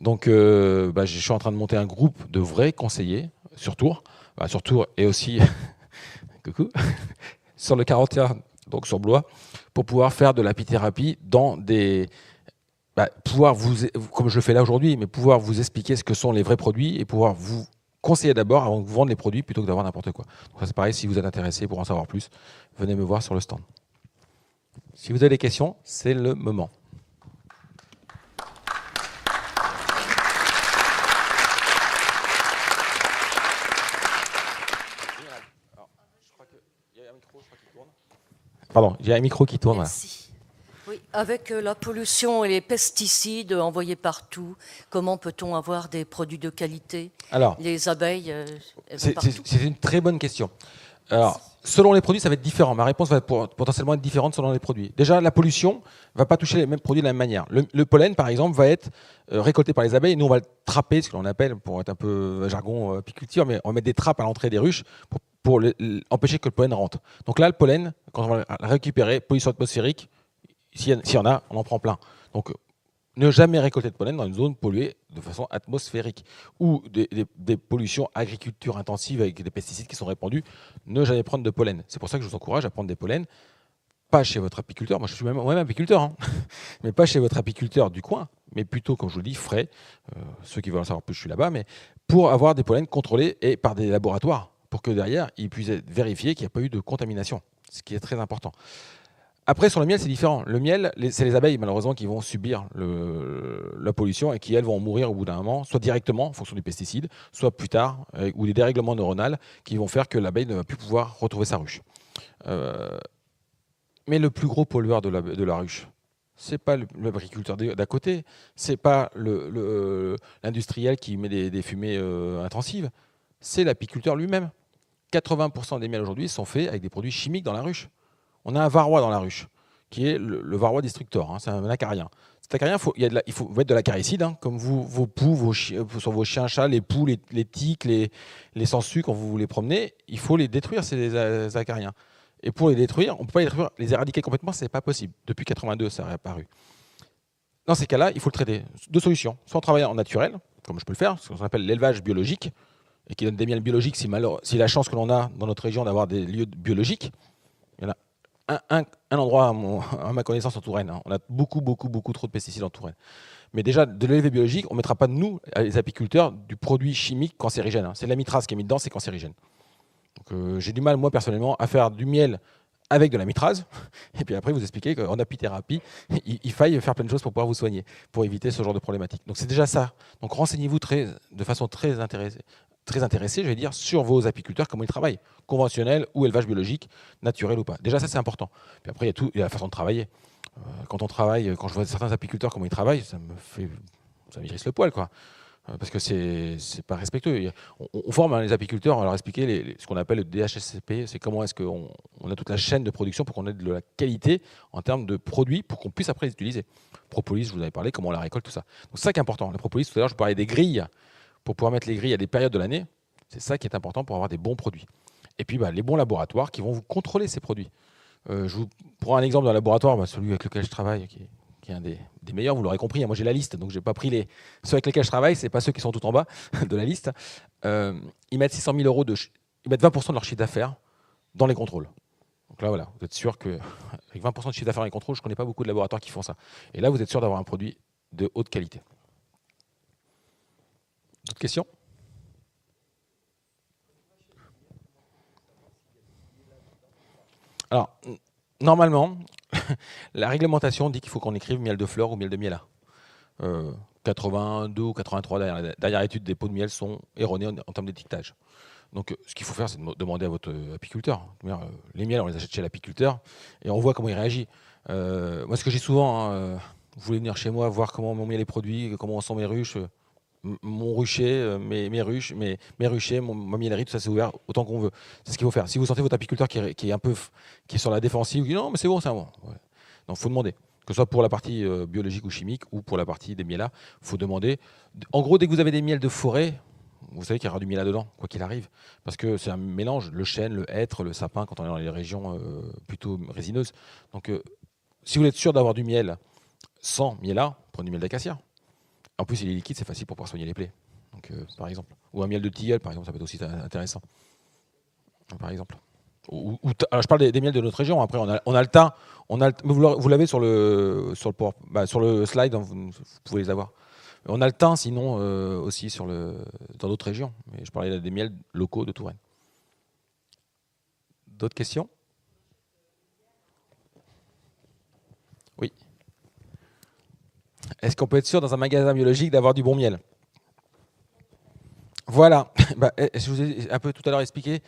Donc, je suis en train de monter un groupe de vrais conseillers sur Tours, et aussi... coucou, sur le 41, donc sur Blois, pour pouvoir faire de l'apithérapie dans des... pouvoir comme je le fais là aujourd'hui, mais pouvoir vous expliquer ce que sont les vrais produits et pouvoir vous conseiller d'abord avant de vous vendre les produits plutôt que d'avoir n'importe quoi. Donc ça, c'est pareil, si vous êtes intéressé pour en savoir plus, venez me voir sur le stand. Si vous avez des questions, c'est le moment. Pardon, j'ai un micro qui tourne. Merci. Oui, avec la pollution et les pesticides envoyés partout, comment peut-on avoir des produits de qualité? Alors, les abeilles, elles vont partout. c'est une très bonne question. Alors, selon les produits, ça va être différent. Ma réponse va potentiellement être différente selon les produits. Déjà, la pollution ne va pas toucher les mêmes produits de la même manière. Le pollen, par exemple, va être récolté par les abeilles. Nous, on va le trapper, ce que l'on appelle, pour être un peu jargon apiculture, mais on va mettre des trappes à l'entrée des ruches pour empêcher que le pollen rentre. Donc là, le pollen, quand on va le récupérer, pollution atmosphérique, s'il y en a, on en prend plein. Donc, ne jamais récolter de pollen dans une zone polluée de façon atmosphérique ou des pollutions agriculture intensive avec des pesticides qui sont répandus, ne jamais prendre de pollen. C'est pour ça que je vous encourage à prendre des pollens, pas chez votre apiculteur, moi je suis moi-même apiculteur, hein, mais pas chez votre apiculteur du coin, mais plutôt, comme je vous le dis, frais, ceux qui veulent en savoir plus, je suis là-bas, mais pour avoir des pollens contrôlés et par des laboratoires, pour que derrière, ils puissent être vérifiés qu'il n'y a pas eu de contamination, ce qui est très important. Après, sur le miel, c'est différent. Le miel, c'est les abeilles, malheureusement, qui vont subir la pollution et qui, elles, vont mourir au bout d'un moment, soit directement, en fonction des pesticides, soit plus tard, ou des dérèglements neuronaux qui vont faire que l'abeille ne va plus pouvoir retrouver sa ruche. Mais le plus gros pollueur de la ruche, ce n'est pas l'agriculteur d'à côté, ce n'est pas l'industriel qui met des fumées intensives, c'est l'apiculteur lui-même. 80% des miels aujourd'hui sont faits avec des produits chimiques dans la ruche. On a un varroa dans la ruche, qui est le varroa destructor, hein, c'est un acarien. Cet acarien, il faut mettre de l'acaricide, hein, comme vos poux, sur vos chiens, chats, les poux, les tiques, les sangsues, quand vous les promenez, il faut les détruire, ces acariens. Et pour les détruire, on ne peut pas les éradiquer complètement, ce n'est pas possible. Depuis 82, ça a réapparu. Dans ces cas-là, il faut le traiter. Deux solutions. Soit on travaille en naturel, comme je peux le faire, ce qu'on appelle l'élevage biologique, et qui donne des miels biologiques si la chance que l'on a dans notre région d'avoir des lieux biologiques. Il y en a un endroit à ma connaissance en Touraine. Hein. On a beaucoup trop de pesticides en Touraine. Mais déjà, de l'élevé biologique, on ne mettra pas de nous, les apiculteurs, du produit chimique cancérigène. Hein. C'est l'amitraze qui est mis dedans, c'est cancérigène. Donc j'ai du mal, moi, personnellement, à faire du miel avec de l'amitraze. Et puis après, vous expliquer qu'en apithérapie, il faille faire plein de choses pour pouvoir vous soigner, pour éviter ce genre de problématique. Donc c'est déjà ça. Donc renseignez-vous de façon très intéressée, je vais dire, sur vos apiculteurs, comment ils travaillent, conventionnel ou élevage biologique, naturel ou pas. Déjà, ça, c'est important. Puis après, il y a la façon de travailler. Quand je vois certains apiculteurs, comment ils travaillent, ça m'irrisse le poil, quoi. Parce que c'est pas respectueux. On forme les apiculteurs, on leur expliquer ce qu'on appelle le DHSCP, c'est comment est-ce qu'on a toute la chaîne de production pour qu'on ait de la qualité en termes de produits pour qu'on puisse après les utiliser. Propolis, je vous en avais parlé, comment on la récolte, tout ça. Donc c'est ça qui est important. Le propolis, tout à l'heure, je parlais des grilles. Pour pouvoir mettre les grilles à des périodes de l'année, c'est ça qui est important pour avoir des bons produits. Et puis les bons laboratoires qui vont vous contrôler ces produits. Je vous prends un exemple d'un laboratoire, celui avec lequel je travaille, qui est un des meilleurs, vous l'aurez compris. Moi j'ai la liste, donc je n'ai pas pris ceux avec lesquels je travaille, ce n'est pas ceux qui sont tout en bas de la liste. Ils mettent 600 000 €, ils mettent 20% de leur chiffre d'affaires dans les contrôles. Donc là, voilà, vous êtes sûr qu'avec 20% de chiffre d'affaires dans les contrôles, je ne connais pas beaucoup de laboratoires qui font ça. Et là, vous êtes sûr d'avoir un produit de haute qualité. D'autres questions ? Alors, normalement, la réglementation dit qu'il faut qu'on écrive miel de fleurs ou miel de miela. 82 ou 83 dernière étude des pots de miel sont erronées en termes d'étiquetage. Donc, ce qu'il faut faire, c'est de demander à votre apiculteur. Les miels, on les achète chez l'apiculteur et on voit comment il réagit. Moi, ce que j'ai souvent, vous voulez venir chez moi voir comment mon miel est produit, comment sont mes ruches. Mon rucher, mes ruches, mes ruchers, ma miellerie, tout ça c'est ouvert autant qu'on veut. C'est ce qu'il faut faire. Si vous sentez votre apiculteur qui est sur la défensive, qui dit non mais c'est bon, c'est bon. Ouais. Donc il faut demander. Que ce soit pour la partie biologique ou chimique ou pour la partie des mielas, il faut demander. En gros, dès que vous avez des miels de forêt, vous savez qu'il y aura du miela dedans, quoi qu'il arrive. Parce que c'est un mélange, le chêne, le hêtre, le sapin, quand on est dans les régions plutôt résineuses. Donc si vous êtes sûr d'avoir du miel sans miela, prenez du miel d'acacia. En plus, il est liquide, c'est facile pour pouvoir soigner les plaies. Donc, par exemple. Ou un miel de tilleul, par exemple, ça peut être aussi intéressant. Par exemple. Alors, je parle des miels de notre région. Après, on a le thym. Vous l'avez sur le slide, hein, vous pouvez les avoir. On a le thym, sinon, aussi dans d'autres régions. Mais je parlais des miels locaux de Touraine. D'autres questions ? Est-ce qu'on peut être sûr dans un magasin biologique d'avoir du bon miel? Voilà. Je vous ai un peu tout à l'heure expliqué.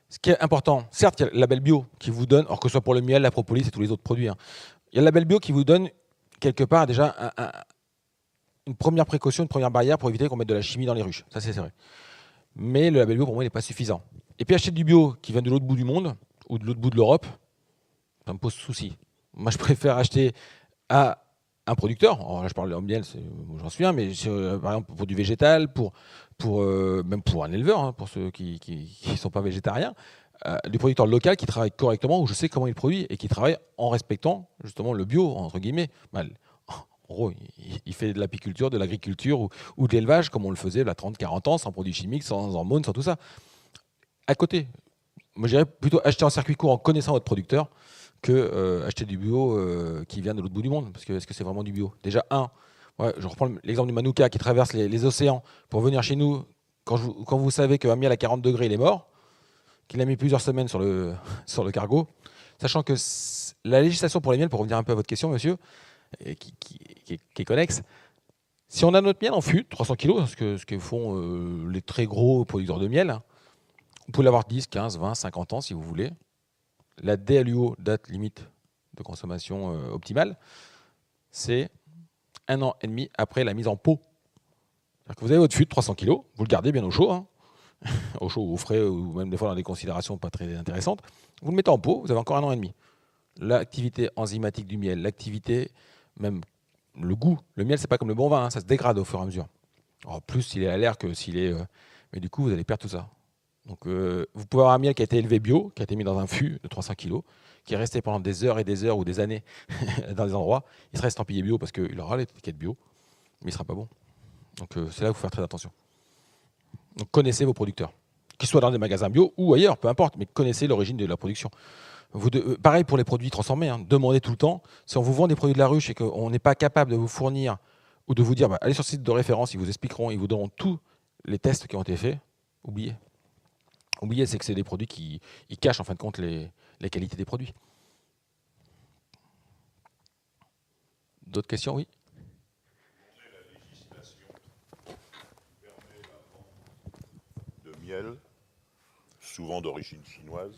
Ce qui est important, certes, il y a le label bio qui vous donne, alors que ce soit pour le miel, la propolis et tous les autres produits, hein, il y a le label bio qui vous donne quelque part déjà une première précaution, une première barrière pour éviter qu'on mette de la chimie dans les ruches. Ça, c'est vrai. Mais le label bio, pour moi, il n'est pas suffisant. Et puis acheter du bio qui vient de l'autre bout du monde ou de l'autre bout de l'Europe, ça me pose souci. Moi, je préfère acheter à un producteur. Alors là, je parle en miel, j'en suis un, mais par exemple pour du végétal, même pour un éleveur, hein, pour ceux qui ne sont pas végétariens, du producteur local qui travaille correctement, où je sais comment il produit et qui travaille en respectant justement le bio, entre guillemets. En gros, il fait de l'apiculture, de l'agriculture ou de l'élevage comme on le faisait il y a 30-40 ans, sans produits chimiques, sans hormones, sans tout ça. À côté, moi je dirais plutôt acheter en circuit court en connaissant votre producteur que acheter du bio qui vient de l'autre bout du monde. Parce que est-ce que c'est vraiment du bio? Déjà, je reprends l'exemple du Manuka qui traverse les océans pour venir chez nous. Quand vous savez qu'un miel à 40 degrés, il est mort, qu'il a mis plusieurs semaines sur le cargo, sachant que la législation pour les miels, pour revenir un peu à votre question, monsieur, qui est connexe, si on a notre miel en fût, 300 kg, ce que font les très gros producteurs de miel, vous pouvez l'avoir 10, 15, 20, 50 ans si vous voulez. La DLUO, date limite de consommation optimale, c'est 1 an et demi après la mise en pot. C'est-à-dire que vous avez votre fût de 300 kg, vous le gardez bien au chaud, hein, au chaud ou au frais, ou même des fois dans des considérations pas très intéressantes. Vous le mettez en pot, vous avez encore 1 an et demi. L'activité enzymatique du miel, l'activité, même le goût. Le miel, c'est pas comme le bon vin, hein, ça se dégrade au fur et à mesure. Alors, plus s'il est à l'air que s'il est... mais du coup, vous allez perdre tout ça. Donc, vous pouvez avoir un miel qui a été élevé bio, qui a été mis dans un fût de 300 kg, qui est resté pendant des heures et des heures ou des années dans des endroits. Il sera estampillé bio parce qu'il aura l'étiquette bio, mais il ne sera pas bon. Donc, c'est là qu'il faut faire très attention. Donc, connaissez vos producteurs, qu'ils soient dans des magasins bio ou ailleurs, peu importe, mais connaissez l'origine de la production. Pareil pour les produits transformés, hein, demandez tout le temps. Si on vous vend des produits de la ruche et qu'on n'est pas capable de vous fournir ou de vous dire, allez sur le site de référence, ils vous expliqueront, ils vous donneront tous les tests qui ont été faits, oubliez. Oubliez, c'est que c'est des produits qui cachent en fin de compte les qualités des produits. D'autres questions, oui? La législation permet la vente de miel, souvent d'origine chinoise,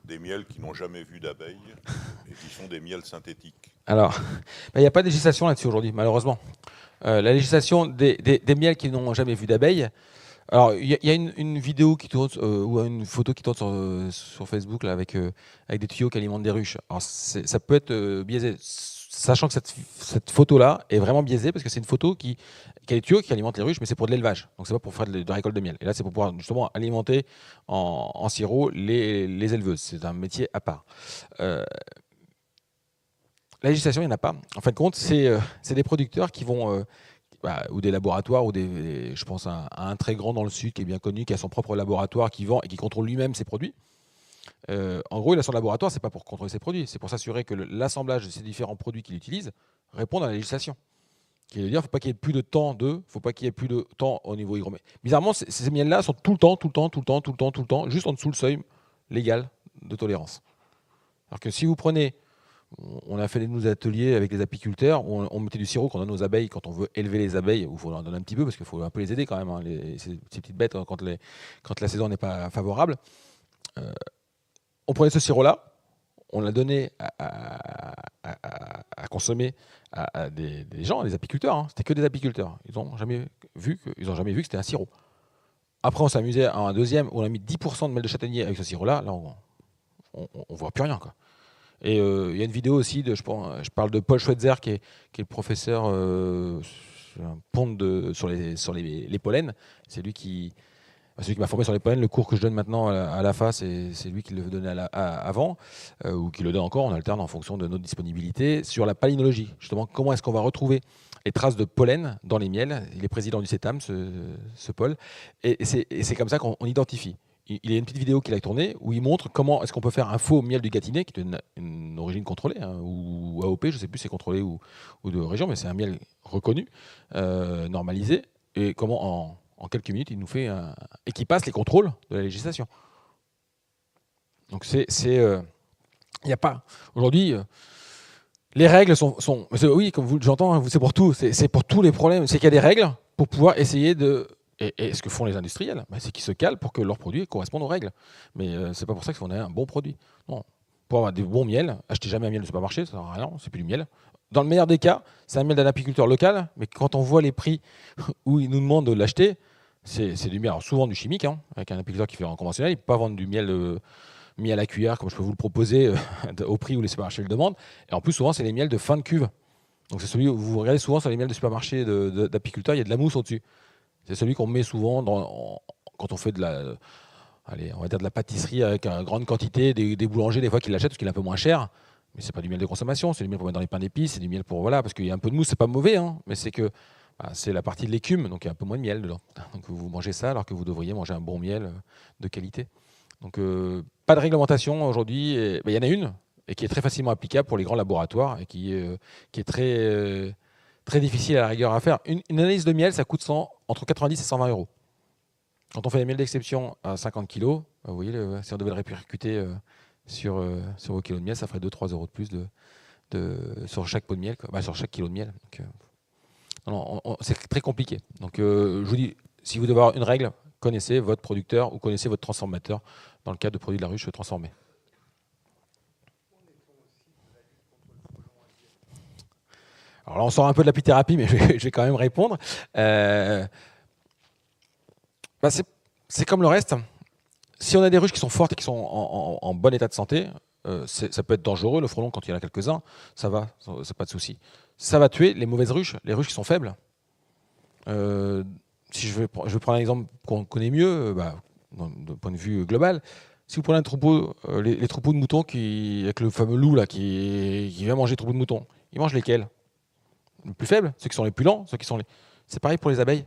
des miels qui n'ont jamais vu d'abeilles et qui sont des miels synthétiques. Alors, il n'y a pas de législation là-dessus aujourd'hui, malheureusement. La législation des miels qui n'ont jamais vu d'abeilles. Alors, il y a une vidéo qui tourne, ou une photo qui tourne sur Facebook là, avec des tuyaux qui alimentent des ruches. Alors, ça peut être biaisé, sachant que cette photo-là est vraiment biaisée parce que c'est une photo qui a des tuyaux qui alimentent les ruches, mais c'est pour de l'élevage. Donc, c'est pas pour faire de récolte de miel. Et là, c'est pour pouvoir justement alimenter en sirop les éleveuses. C'est un métier à part. La législation, il n'y en a pas. En fin de compte, c'est des producteurs qui vont... ou des laboratoires, je pense à un très grand dans le sud qui est bien connu, qui a son propre laboratoire, qui vend et qui contrôle lui-même ses produits. En gros, il a son laboratoire, c'est pas pour contrôler ses produits, c'est pour s'assurer que l'assemblage de ces différents produits qu'il utilise répondent à la législation. Qui veut dire, faut pas qu'il y ait plus de temps faut pas qu'il y ait plus de temps au niveau hygromètre. Bizarrement, ces miels-là sont tout le temps, juste en dessous le seuil légal de tolérance. Alors que si vous prenez... On a fait nos ateliers avec les apiculteurs, on mettait du sirop qu'on donne aux abeilles quand on veut élever les abeilles, il faut leur donner un petit peu parce qu'il faut un peu les aider quand même, hein, ces petites bêtes quand la saison n'est pas favorable. On prenait ce sirop-là, on l'a donné à consommer à des gens, des apiculteurs, hein. C'était que des apiculteurs. Ils n'ont jamais vu que c'était un sirop. Après, on s'amusait à un deuxième où on a mis 10% de miel de châtaignier avec ce sirop-là. Là, on voit plus rien, quoi. Et il y a une vidéo aussi, je parle de Paul Schweitzer, qui est le professeur ponte sur les pollens. C'est lui qui m'a formé sur les pollens. Le cours que je donne maintenant à l'AFA, c'est lui qui le donnait avant, ou qui le donne encore, on alterne en fonction de notre disponibilité, sur la palynologie. Justement, comment est-ce qu'on va retrouver les traces de pollen dans les miels. Il est président du CETAM, ce Paul. Et c'est comme ça qu'on identifie. Il y a une petite vidéo qu'il a tournée où il montre comment est-ce qu'on peut faire un faux miel du Gâtinais, qui est une origine contrôlée, hein, ou AOP, je ne sais plus si c'est contrôlé ou de région, mais c'est un miel reconnu, normalisé, et comment en quelques minutes il nous fait et qui passe les contrôles de la législation. Donc il n'y a pas aujourd'hui. Les règles oui, comme j'entends, hein, c'est pour tout, c'est pour tous les problèmes. C'est qu'il y a des règles pour pouvoir essayer de. Et ce que font les industriels, c'est qu'ils se calent pour que leurs produits correspondent aux règles. Mais c'est pas pour ça qu'il faut un bon produit. Non. Pour avoir des bons miels, achetez jamais un miel de supermarché, ça sert à rien, c'est plus du miel. Dans le meilleur des cas, c'est un miel d'un apiculteur local, mais quand on voit les prix où ils nous demandent de l'acheter, c'est du miel. Alors souvent du chimique, hein, avec un apiculteur qui fait en conventionnel, il ne peut pas vendre du miel mis à la cuillère, comme je peux vous le proposer, au prix où les supermarchés le demandent. Et en plus, souvent, c'est les miels de fin de cuve. Donc c'est celui où vous regardez souvent sur les miels de supermarché d'apiculteurs, il y a de la mousse au-dessus. C'est celui qu'on met souvent quand on fait on va dire de la pâtisserie avec une grande quantité, des boulangers des fois qui l'achètent parce qu'il est un peu moins cher. Mais c'est pas du miel de consommation, c'est du miel pour mettre dans les pains d'épices, c'est du miel pour parce qu'il y a un peu de mousse, c'est pas mauvais, hein, mais c'est que c'est la partie de l'écume, donc il y a un peu moins de miel dedans. Donc vous mangez ça alors que vous devriez manger un bon miel de qualité. Donc pas de réglementation aujourd'hui. Il y en a une et qui est très facilement applicable pour les grands laboratoires et qui est très très difficile à la rigueur à faire. Une analyse de miel, ça coûte entre 90 et 120 euros. Quand on fait des miels d'exception à 50 kg, vous voyez, si on devait le répercuter sur vos kilos de miel, ça ferait 2-3 euros de plus sur chaque pot de miel, sur chaque kilo de miel. C'est très compliqué. Donc je vous dis, si vous devez avoir une règle, connaissez votre producteur ou connaissez votre transformateur dans le cas de produits de la ruche transformés. Alors là, on sort un peu de l'apithérapie, mais je vais quand même répondre. C'est comme le reste. Si on a des ruches qui sont fortes et qui sont en bon état de santé, ça peut être dangereux. Le frelon, quand il y en a quelques-uns, ça va, c'est pas de souci. Ça va tuer les mauvaises ruches, les ruches qui sont faibles. Si je vais prendre un exemple qu'on connaît mieux, d'un point de vue global, si vous prenez un troupeau, les troupeaux de moutons avec le fameux loup là, qui vient manger les troupeaux de moutons, ils mangent lesquels? Les plus faibles, ceux qui sont les plus lents, C'est pareil pour les abeilles.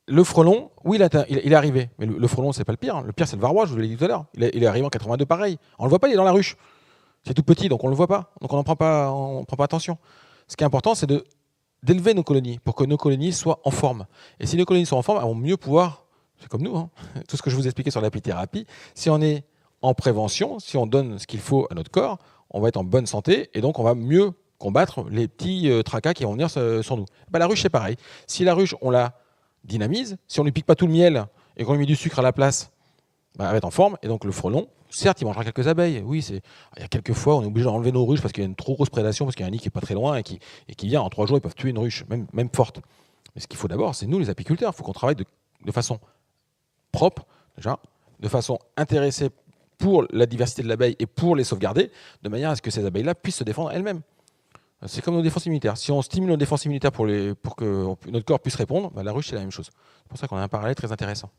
Le frelon, oui, il est arrivé, mais le frelon, c'est pas le pire. Le pire, c'est le varroa, je vous l'ai dit tout à l'heure. Il est arrivé en 82, pareil. On le voit pas, il est dans la ruche. C'est tout petit, donc on le voit pas. Donc on prend pas attention. Ce qui est important, c'est d'élever nos colonies pour que nos colonies soient en forme. Et si nos colonies sont en forme, elles vont mieux pouvoir, c'est comme nous, hein, tout ce que je vous expliquais sur l'apithérapie, si on est en prévention, si on donne ce qu'il faut à notre corps, on va être en bonne santé et donc on va mieux combattre les petits tracas qui vont venir sur nous. La ruche, c'est pareil. Si la ruche, on la dynamise, si on ne lui pique pas tout le miel et qu'on lui met du sucre à la place, elle va être en forme. Et donc le frelon, certes, il mangera quelques abeilles. Oui, il y a quelques fois, on est obligé d'enlever nos ruches parce qu'il y a une trop grosse prédation, parce qu'il y a un nid qui est pas très loin et qui vient en 3 jours, ils peuvent tuer une ruche, même forte. Mais ce qu'il faut d'abord, c'est nous, les apiculteurs. Il faut qu'on travaille de façon propre, déjà, de façon intéressée pour la diversité de l'abeille et pour les sauvegarder, de manière à ce que ces abeilles-là puissent se défendre elles-mêmes. C'est comme nos défenses immunitaires. Si on stimule nos défenses immunitaires pour que notre corps puisse répondre, la ruche, c'est la même chose. C'est pour ça qu'on a un parallèle très intéressant.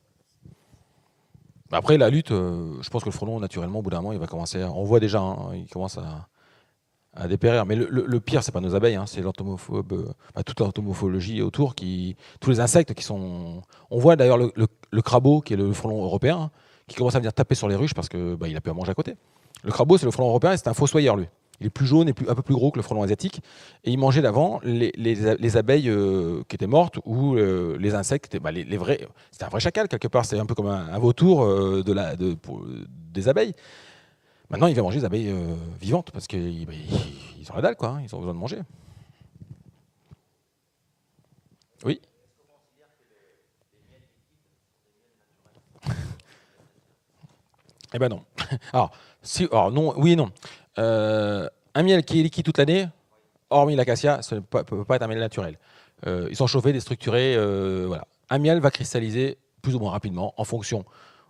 Après, la lutte, je pense que le frelon, naturellement, au bout d'un moment, il va commencer on voit déjà, il commence à dépérir. Mais le pire, c'est pas nos abeilles, c'est toute l'entomophologie autour, tous les insectes qui sont... On voit d'ailleurs le crabeau, qui est le frelon européen, qui commence à venir taper sur les ruches parce qu'il a plus à manger à côté. Le crabeau, c'est le frelon européen et c'est un fossoyeur, lui. Il est plus jaune et un peu plus gros que le frelon asiatique. Et il mangeait d'avant les abeilles qui étaient mortes ou les insectes. Les vrais. C'était un vrai chacal, quelque part. C'est un peu comme un vautour des abeilles. Maintenant, il va manger les abeilles vivantes parce qu'ils ont la dalle, quoi. Ils ont besoin de manger. Oui. Eh ben non. Alors non, oui et non. Un miel qui est liquide toute l'année, hormis l'acacia, ça ne peut pas être un miel naturel. Ils sont chauffés, déstructurés. Voilà. Un miel va cristalliser plus ou moins rapidement en fonction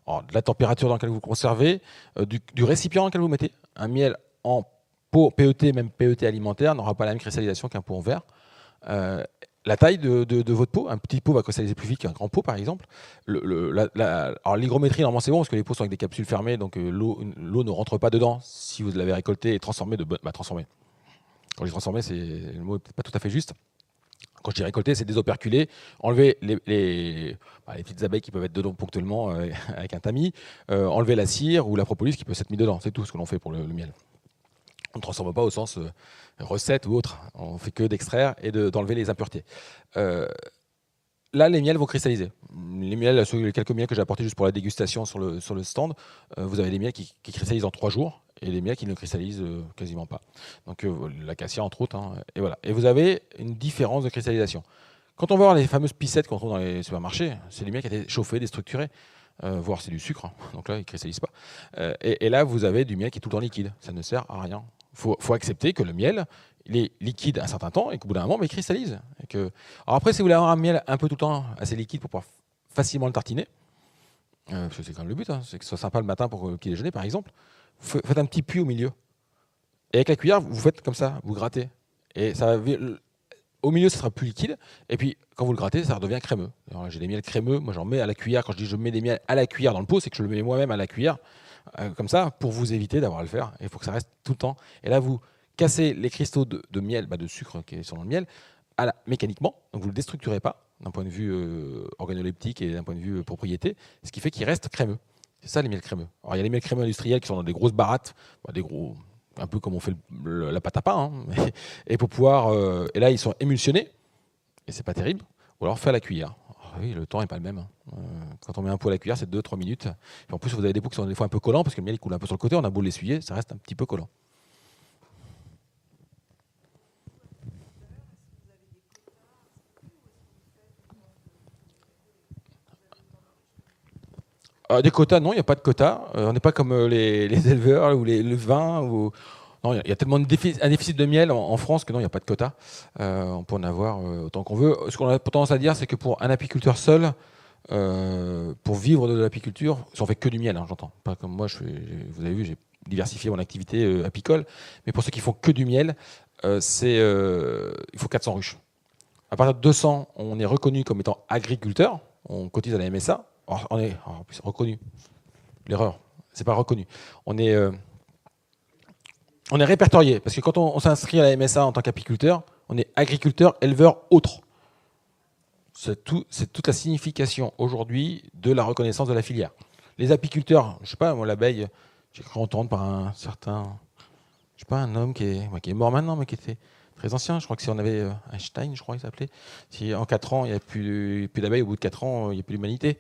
de la température dans laquelle vous le conservez, du récipient dans lequel vous le mettez. Un miel en pot PET, même PET alimentaire, n'aura pas la même cristallisation qu'un pot en verre. La taille de votre pot, un petit pot va cristalliser plus vite qu'un grand pot, par exemple. Alors l'hygrométrie, normalement, c'est bon parce que les pots sont avec des capsules fermées, donc l'eau ne rentre pas dedans si vous l'avez récolté et transformé transformé. Quand je dis transformé, le mot n'est peut-être pas tout à fait juste. Quand je dis récolter, c'est désoperculer, enlever les petites abeilles qui peuvent être dedans ponctuellement avec un tamis, enlever la cire ou la propolis qui peut s'être mis dedans. C'est tout ce que l'on fait pour le miel. On ne transforme pas au sens recette ou autre. On ne fait que d'extraire et d'enlever les impuretés. Là, les miels vont cristalliser. Les quelques miels que j'ai apportés juste pour la dégustation sur le stand, vous avez des miels qui cristallisent en 3 jours et les miels qui ne cristallisent quasiment pas. Donc l'acacia entre autres, hein, et voilà. Et vous avez une différence de cristallisation. Quand on va voir les fameuses pissettes qu'on trouve dans les supermarchés, c'est des miels qui ont été chauffés, déstructurés, voire c'est du sucre, hein, donc là ils ne cristallisent pas. Et là vous avez du miel qui est tout le temps liquide, ça ne sert à rien. Faut accepter que le miel, il est liquide un certain temps et qu'au bout d'un moment, il cristallise. Alors après, si vous voulez avoir un miel un peu tout le temps assez liquide pour pouvoir facilement le tartiner, parce que c'est quand même le but, hein, c'est que ce soit sympa le matin pour le petit déjeuner par exemple, faites un petit puits au milieu. Et avec la cuillère, vous faites comme ça, vous grattez. Et ça va, au milieu, ça sera plus liquide. Et puis, quand vous le grattez, ça redevient crémeux. Alors, j'ai des miels crémeux, moi j'en mets à la cuillère. Quand je dis je mets des miels à la cuillère dans le pot, c'est que je le mets moi-même à la cuillère, comme ça, pour vous éviter d'avoir à le faire. Il faut que ça reste tout le temps. Et là, vous cassez les cristaux de miel, de sucre qui sont dans le miel, mécaniquement. Donc vous ne le déstructurez pas d'un point de vue organoleptique et d'un point de vue propriété, ce qui fait qu'il reste crémeux. C'est ça les miels crémeux. Alors il y a les miels crémeux industriels qui sont dans des grosses barattes, des gros, un peu comme on fait la pâte à pain, hein, et pour pouvoir, et là ils sont émulsionnés, et c'est pas terrible, ou alors fait à la cuillère. Alors, oui, le temps n'est pas le même. Hein. Quand on met un pot à la cuillère, c'est 2-3 minutes. Et en plus, vous avez des pots qui sont des fois un peu collants, parce que le miel il coule un peu sur le côté, on a beau l'essuyer, ça reste un petit peu collant. Des quotas, non, il n'y a pas de quotas. On n'est pas comme les éleveurs ou le vin. Non, il y a tellement un déficit de miel en France que non, il n'y a pas de quotas. On peut en avoir autant qu'on veut. Ce qu'on a tendance à dire, c'est que pour un apiculteur seul, pour vivre de l'apiculture, si on fait que du miel, hein, j'entends. Pas comme moi, vous avez vu, j'ai diversifié mon activité apicole. Mais pour ceux qui font que du miel, il faut 400 ruches. À partir de 200, on est reconnu comme étant agriculteur. On cotise à la MSA. On est en plus reconnu. L'erreur, c'est pas reconnu. On est répertorié parce que quand on s'inscrit à la MSA en tant qu'apiculteur, on est agriculteur, éleveur, autre. C'est toute la signification aujourd'hui de la reconnaissance de la filière. Les apiculteurs, je sais pas, moi l'abeille, j'ai cru entendre par un certain, je sais pas, un homme qui est mort maintenant, mais qui était très ancien. Je crois que si on avait Einstein, je crois qu'il s'appelait, si en 4 ans il n'y a plus d'abeilles, au bout de 4 ans il n'y a plus d'humanité.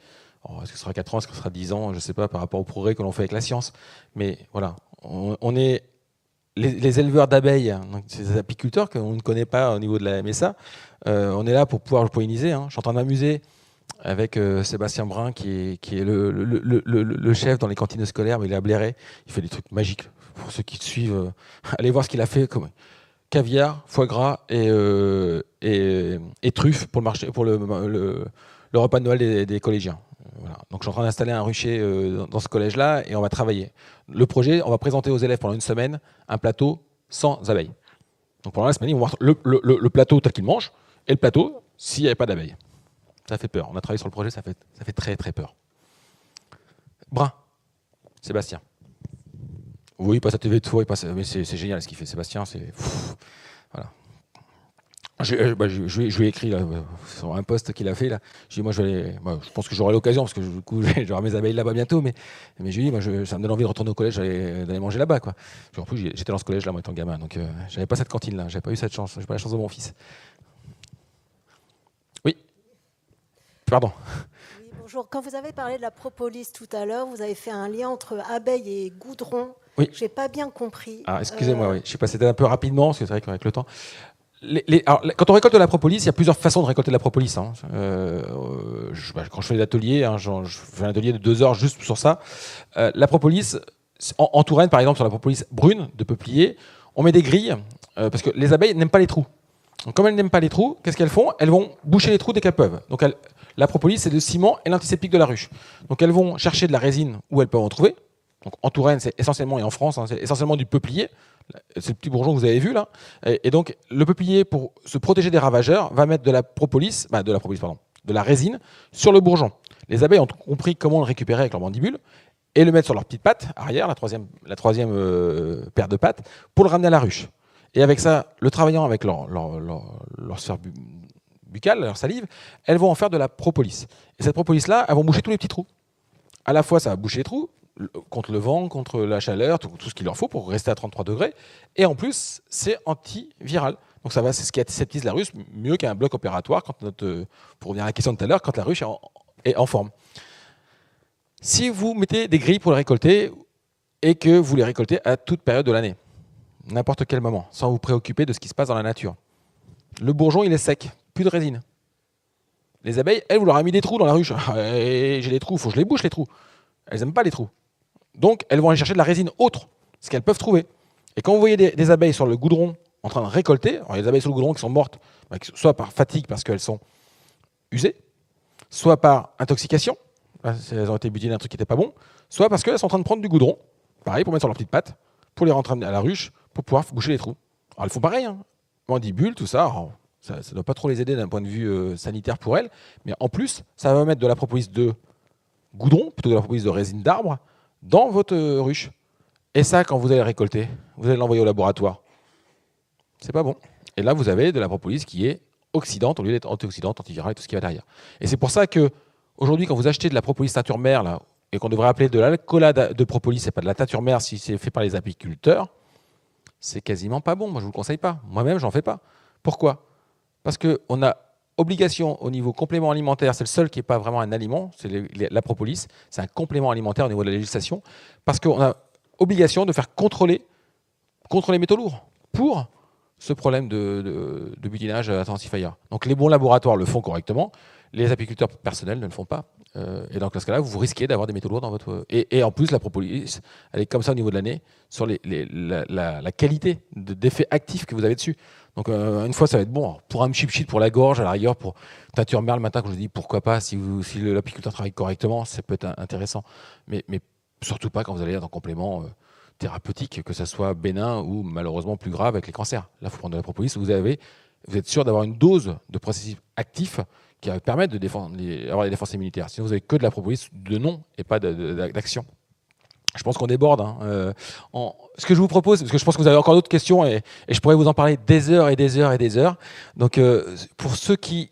Est-ce que ce sera 4 ans, est-ce que ce sera 10 ans, je ne sais pas, par rapport au progrès que l'on fait avec la science. Mais voilà, on est les éleveurs d'abeilles, donc ces apiculteurs qu'on ne connaît pas au niveau de la MSA, on est là pour pouvoir le polliniser. Hein. Je suis en train de m'amuser avec Sébastien Brun, qui est le chef dans les cantines scolaires, mais il est à Bléré. Il fait des trucs magiques. Pour ceux qui suivent, allez voir ce qu'il a fait. Caviar, foie gras et truffes pour le marché, pour le repas de Noël des collégiens. Voilà. Donc je suis en train d'installer un rucher dans ce collège-là et on va travailler. Le projet, on va présenter aux élèves pendant une semaine un plateau sans abeilles. Donc pendant la semaine, ils vont voir le plateau tel qu'ils mangent et le plateau s'il n'y avait pas d'abeilles. Ça fait peur. On a travaillé sur le projet, ça fait très très peur. Brun, Sébastien. Oui, il passe à TV de Tours, mais c'est génial ce qu'il fait. Sébastien, c'est... Voilà. Je lui ai écrit là, sur un post qu'il a fait là. Je dis je pense que j'aurai l'occasion parce que du coup j'aurai mes abeilles là-bas bientôt, mais je lui ai dit ça me donne envie de retourner au collège, d'aller manger là-bas quoi. En plus j'étais dans ce collège là moi étant gamin, donc j'avais pas cette cantine là, j'avais pas eu cette chance, j'ai pas la chance de mon fils. Oui. Pardon. Oui, bonjour. Quand vous avez parlé de la propolis tout à l'heure, vous avez fait un lien entre abeilles et goudron. Oui. J'ai pas bien compris. Ah, excusez-moi, oui. Je sais pas, c'était un peu rapidement parce que c'est vrai qu'avec le temps. Alors, quand on récolte de la propolis, il y a plusieurs façons de récolter de la propolis. Hein. Quand je fais des ateliers, je fais un atelier de 2 heures juste sur ça. La propolis, en Touraine par exemple, sur la propolis brune de peuplier, on met des grilles parce que les abeilles n'aiment pas les trous. Donc, comme elles n'aiment pas les trous, qu'est-ce qu'elles font? Elles vont boucher les trous dès qu'elles peuvent. Donc la propolis, c'est le ciment et l'antiseptique de la ruche. Donc elles vont chercher de la résine où elles peuvent en trouver. Donc, en Touraine, c'est essentiellement, et en France, c'est essentiellement du peuplier. C'est le petit bourgeon que vous avez vu là. Et donc, le peuplier, pour se protéger des ravageurs, va mettre de la résine sur le bourgeon. Les abeilles ont compris comment le récupérer avec leur mandibule et le mettre sur leurs petites pattes arrière, la troisième paire de pattes, pour le ramener à la ruche. Et avec ça, le travaillant avec leur sphère buccale, leur salive, elles vont en faire de la propolis. Et cette propolis-là, elles vont boucher tous les petits trous. À la fois, ça va boucher les trous, contre le vent, contre la chaleur, tout ce qu'il leur faut pour rester à 33 degrés. Et en plus, c'est antiviral. Donc c'est ce qui aseptise la ruche mieux qu'un bloc opératoire, pour revenir à la question de tout à l'heure, quand la ruche est en forme. Si vous mettez des grilles pour le récolter, et que vous les récoltez à toute période de l'année, n'importe quel moment, sans vous préoccuper de ce qui se passe dans la nature. Le bourgeon, il est sec, plus de résine. Les abeilles, elles, vous leur avez mis des trous dans la ruche. J'ai des trous, il faut que je les bouche les trous. Elles n'aiment pas les trous. Donc, elles vont aller chercher de la résine autre, ce qu'elles peuvent trouver. Et quand vous voyez des abeilles sur le goudron en train de récolter, alors il y a des abeilles sur le goudron qui sont mortes, soit par fatigue parce qu'elles sont usées, soit par intoxication, elles ont été butinées d'un truc qui n'était pas bon, soit parce qu'elles sont en train de prendre du goudron, pareil, pour mettre sur leurs petites pattes, pour les rentrer à la ruche, pour pouvoir boucher les trous. Alors elles font pareil, hein. Mandibules, tout ça, ça ne doit pas trop les aider d'un point de vue sanitaire pour elles, mais en plus, ça va mettre de la propolis de goudron, plutôt que de la propolis de résine d'arbre, dans votre ruche. Et ça, quand vous allez le récolter, vous allez l'envoyer au laboratoire. C'est pas bon. Et là, vous avez de la propolis qui est oxydante au lieu d'être antioxydante, antivirale et tout ce qui va derrière. Et c'est pour ça que aujourd'hui, quand vous achetez de la propolis teinture mère, là, et qu'on devrait appeler de l'alcoolade de propolis, c'est pas de la teinture mère si c'est fait par les apiculteurs, c'est quasiment pas bon. Moi, je vous le conseille pas. Moi-même, j'en fais pas. Pourquoi ? Parce qu'on a obligation au niveau complément alimentaire, c'est le seul qui n'est pas vraiment un aliment, c'est la propolis, c'est un complément alimentaire au niveau de la législation, parce qu'on a obligation de faire contrôler les métaux lourds pour ce problème de butinage intensif ailleurs. Donc les bons laboratoires le font correctement, les apiculteurs personnels ne le font pas. Et dans ce cas-là, vous risquez d'avoir des métaux lourds dans votre... Et en plus, la propolis, elle est comme ça au niveau de l'année, sur la qualité d'effets actifs que vous avez dessus. Donc une fois, ça va être bon. Pour un chip-sheet pour la gorge, à la rigueur, pour teinture mère le matin, quand je dis pourquoi pas, si l'apiculteur travaille correctement, ça peut être intéressant. Mais surtout pas quand vous allez dans un complément thérapeutique, que ce soit bénin ou malheureusement plus grave avec les cancers. Là, il faut prendre de la propolis. Vous êtes sûr d'avoir une dose de processus actifs qui va permettre d'avoir des défenses immunitaires. Sinon, vous n'avez que de la propolis de nom et pas d'action. Je pense qu'on déborde. Ce que je vous propose, parce que je pense que vous avez encore d'autres questions et je pourrais vous en parler des heures et des heures et des heures. Donc, pour ceux qui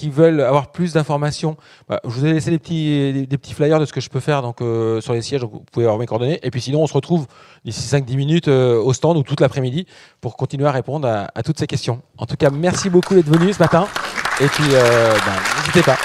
veulent avoir plus d'informations, je vous ai laissé des petits flyers de ce que je peux faire donc, sur les sièges. Donc vous pouvez avoir mes coordonnées. Et puis sinon, on se retrouve d'ici 5-10 minutes au stand ou toute l'après-midi pour continuer à répondre à toutes ces questions. En tout cas, merci beaucoup d'être venus ce matin. Et puis, n'hésitez pas.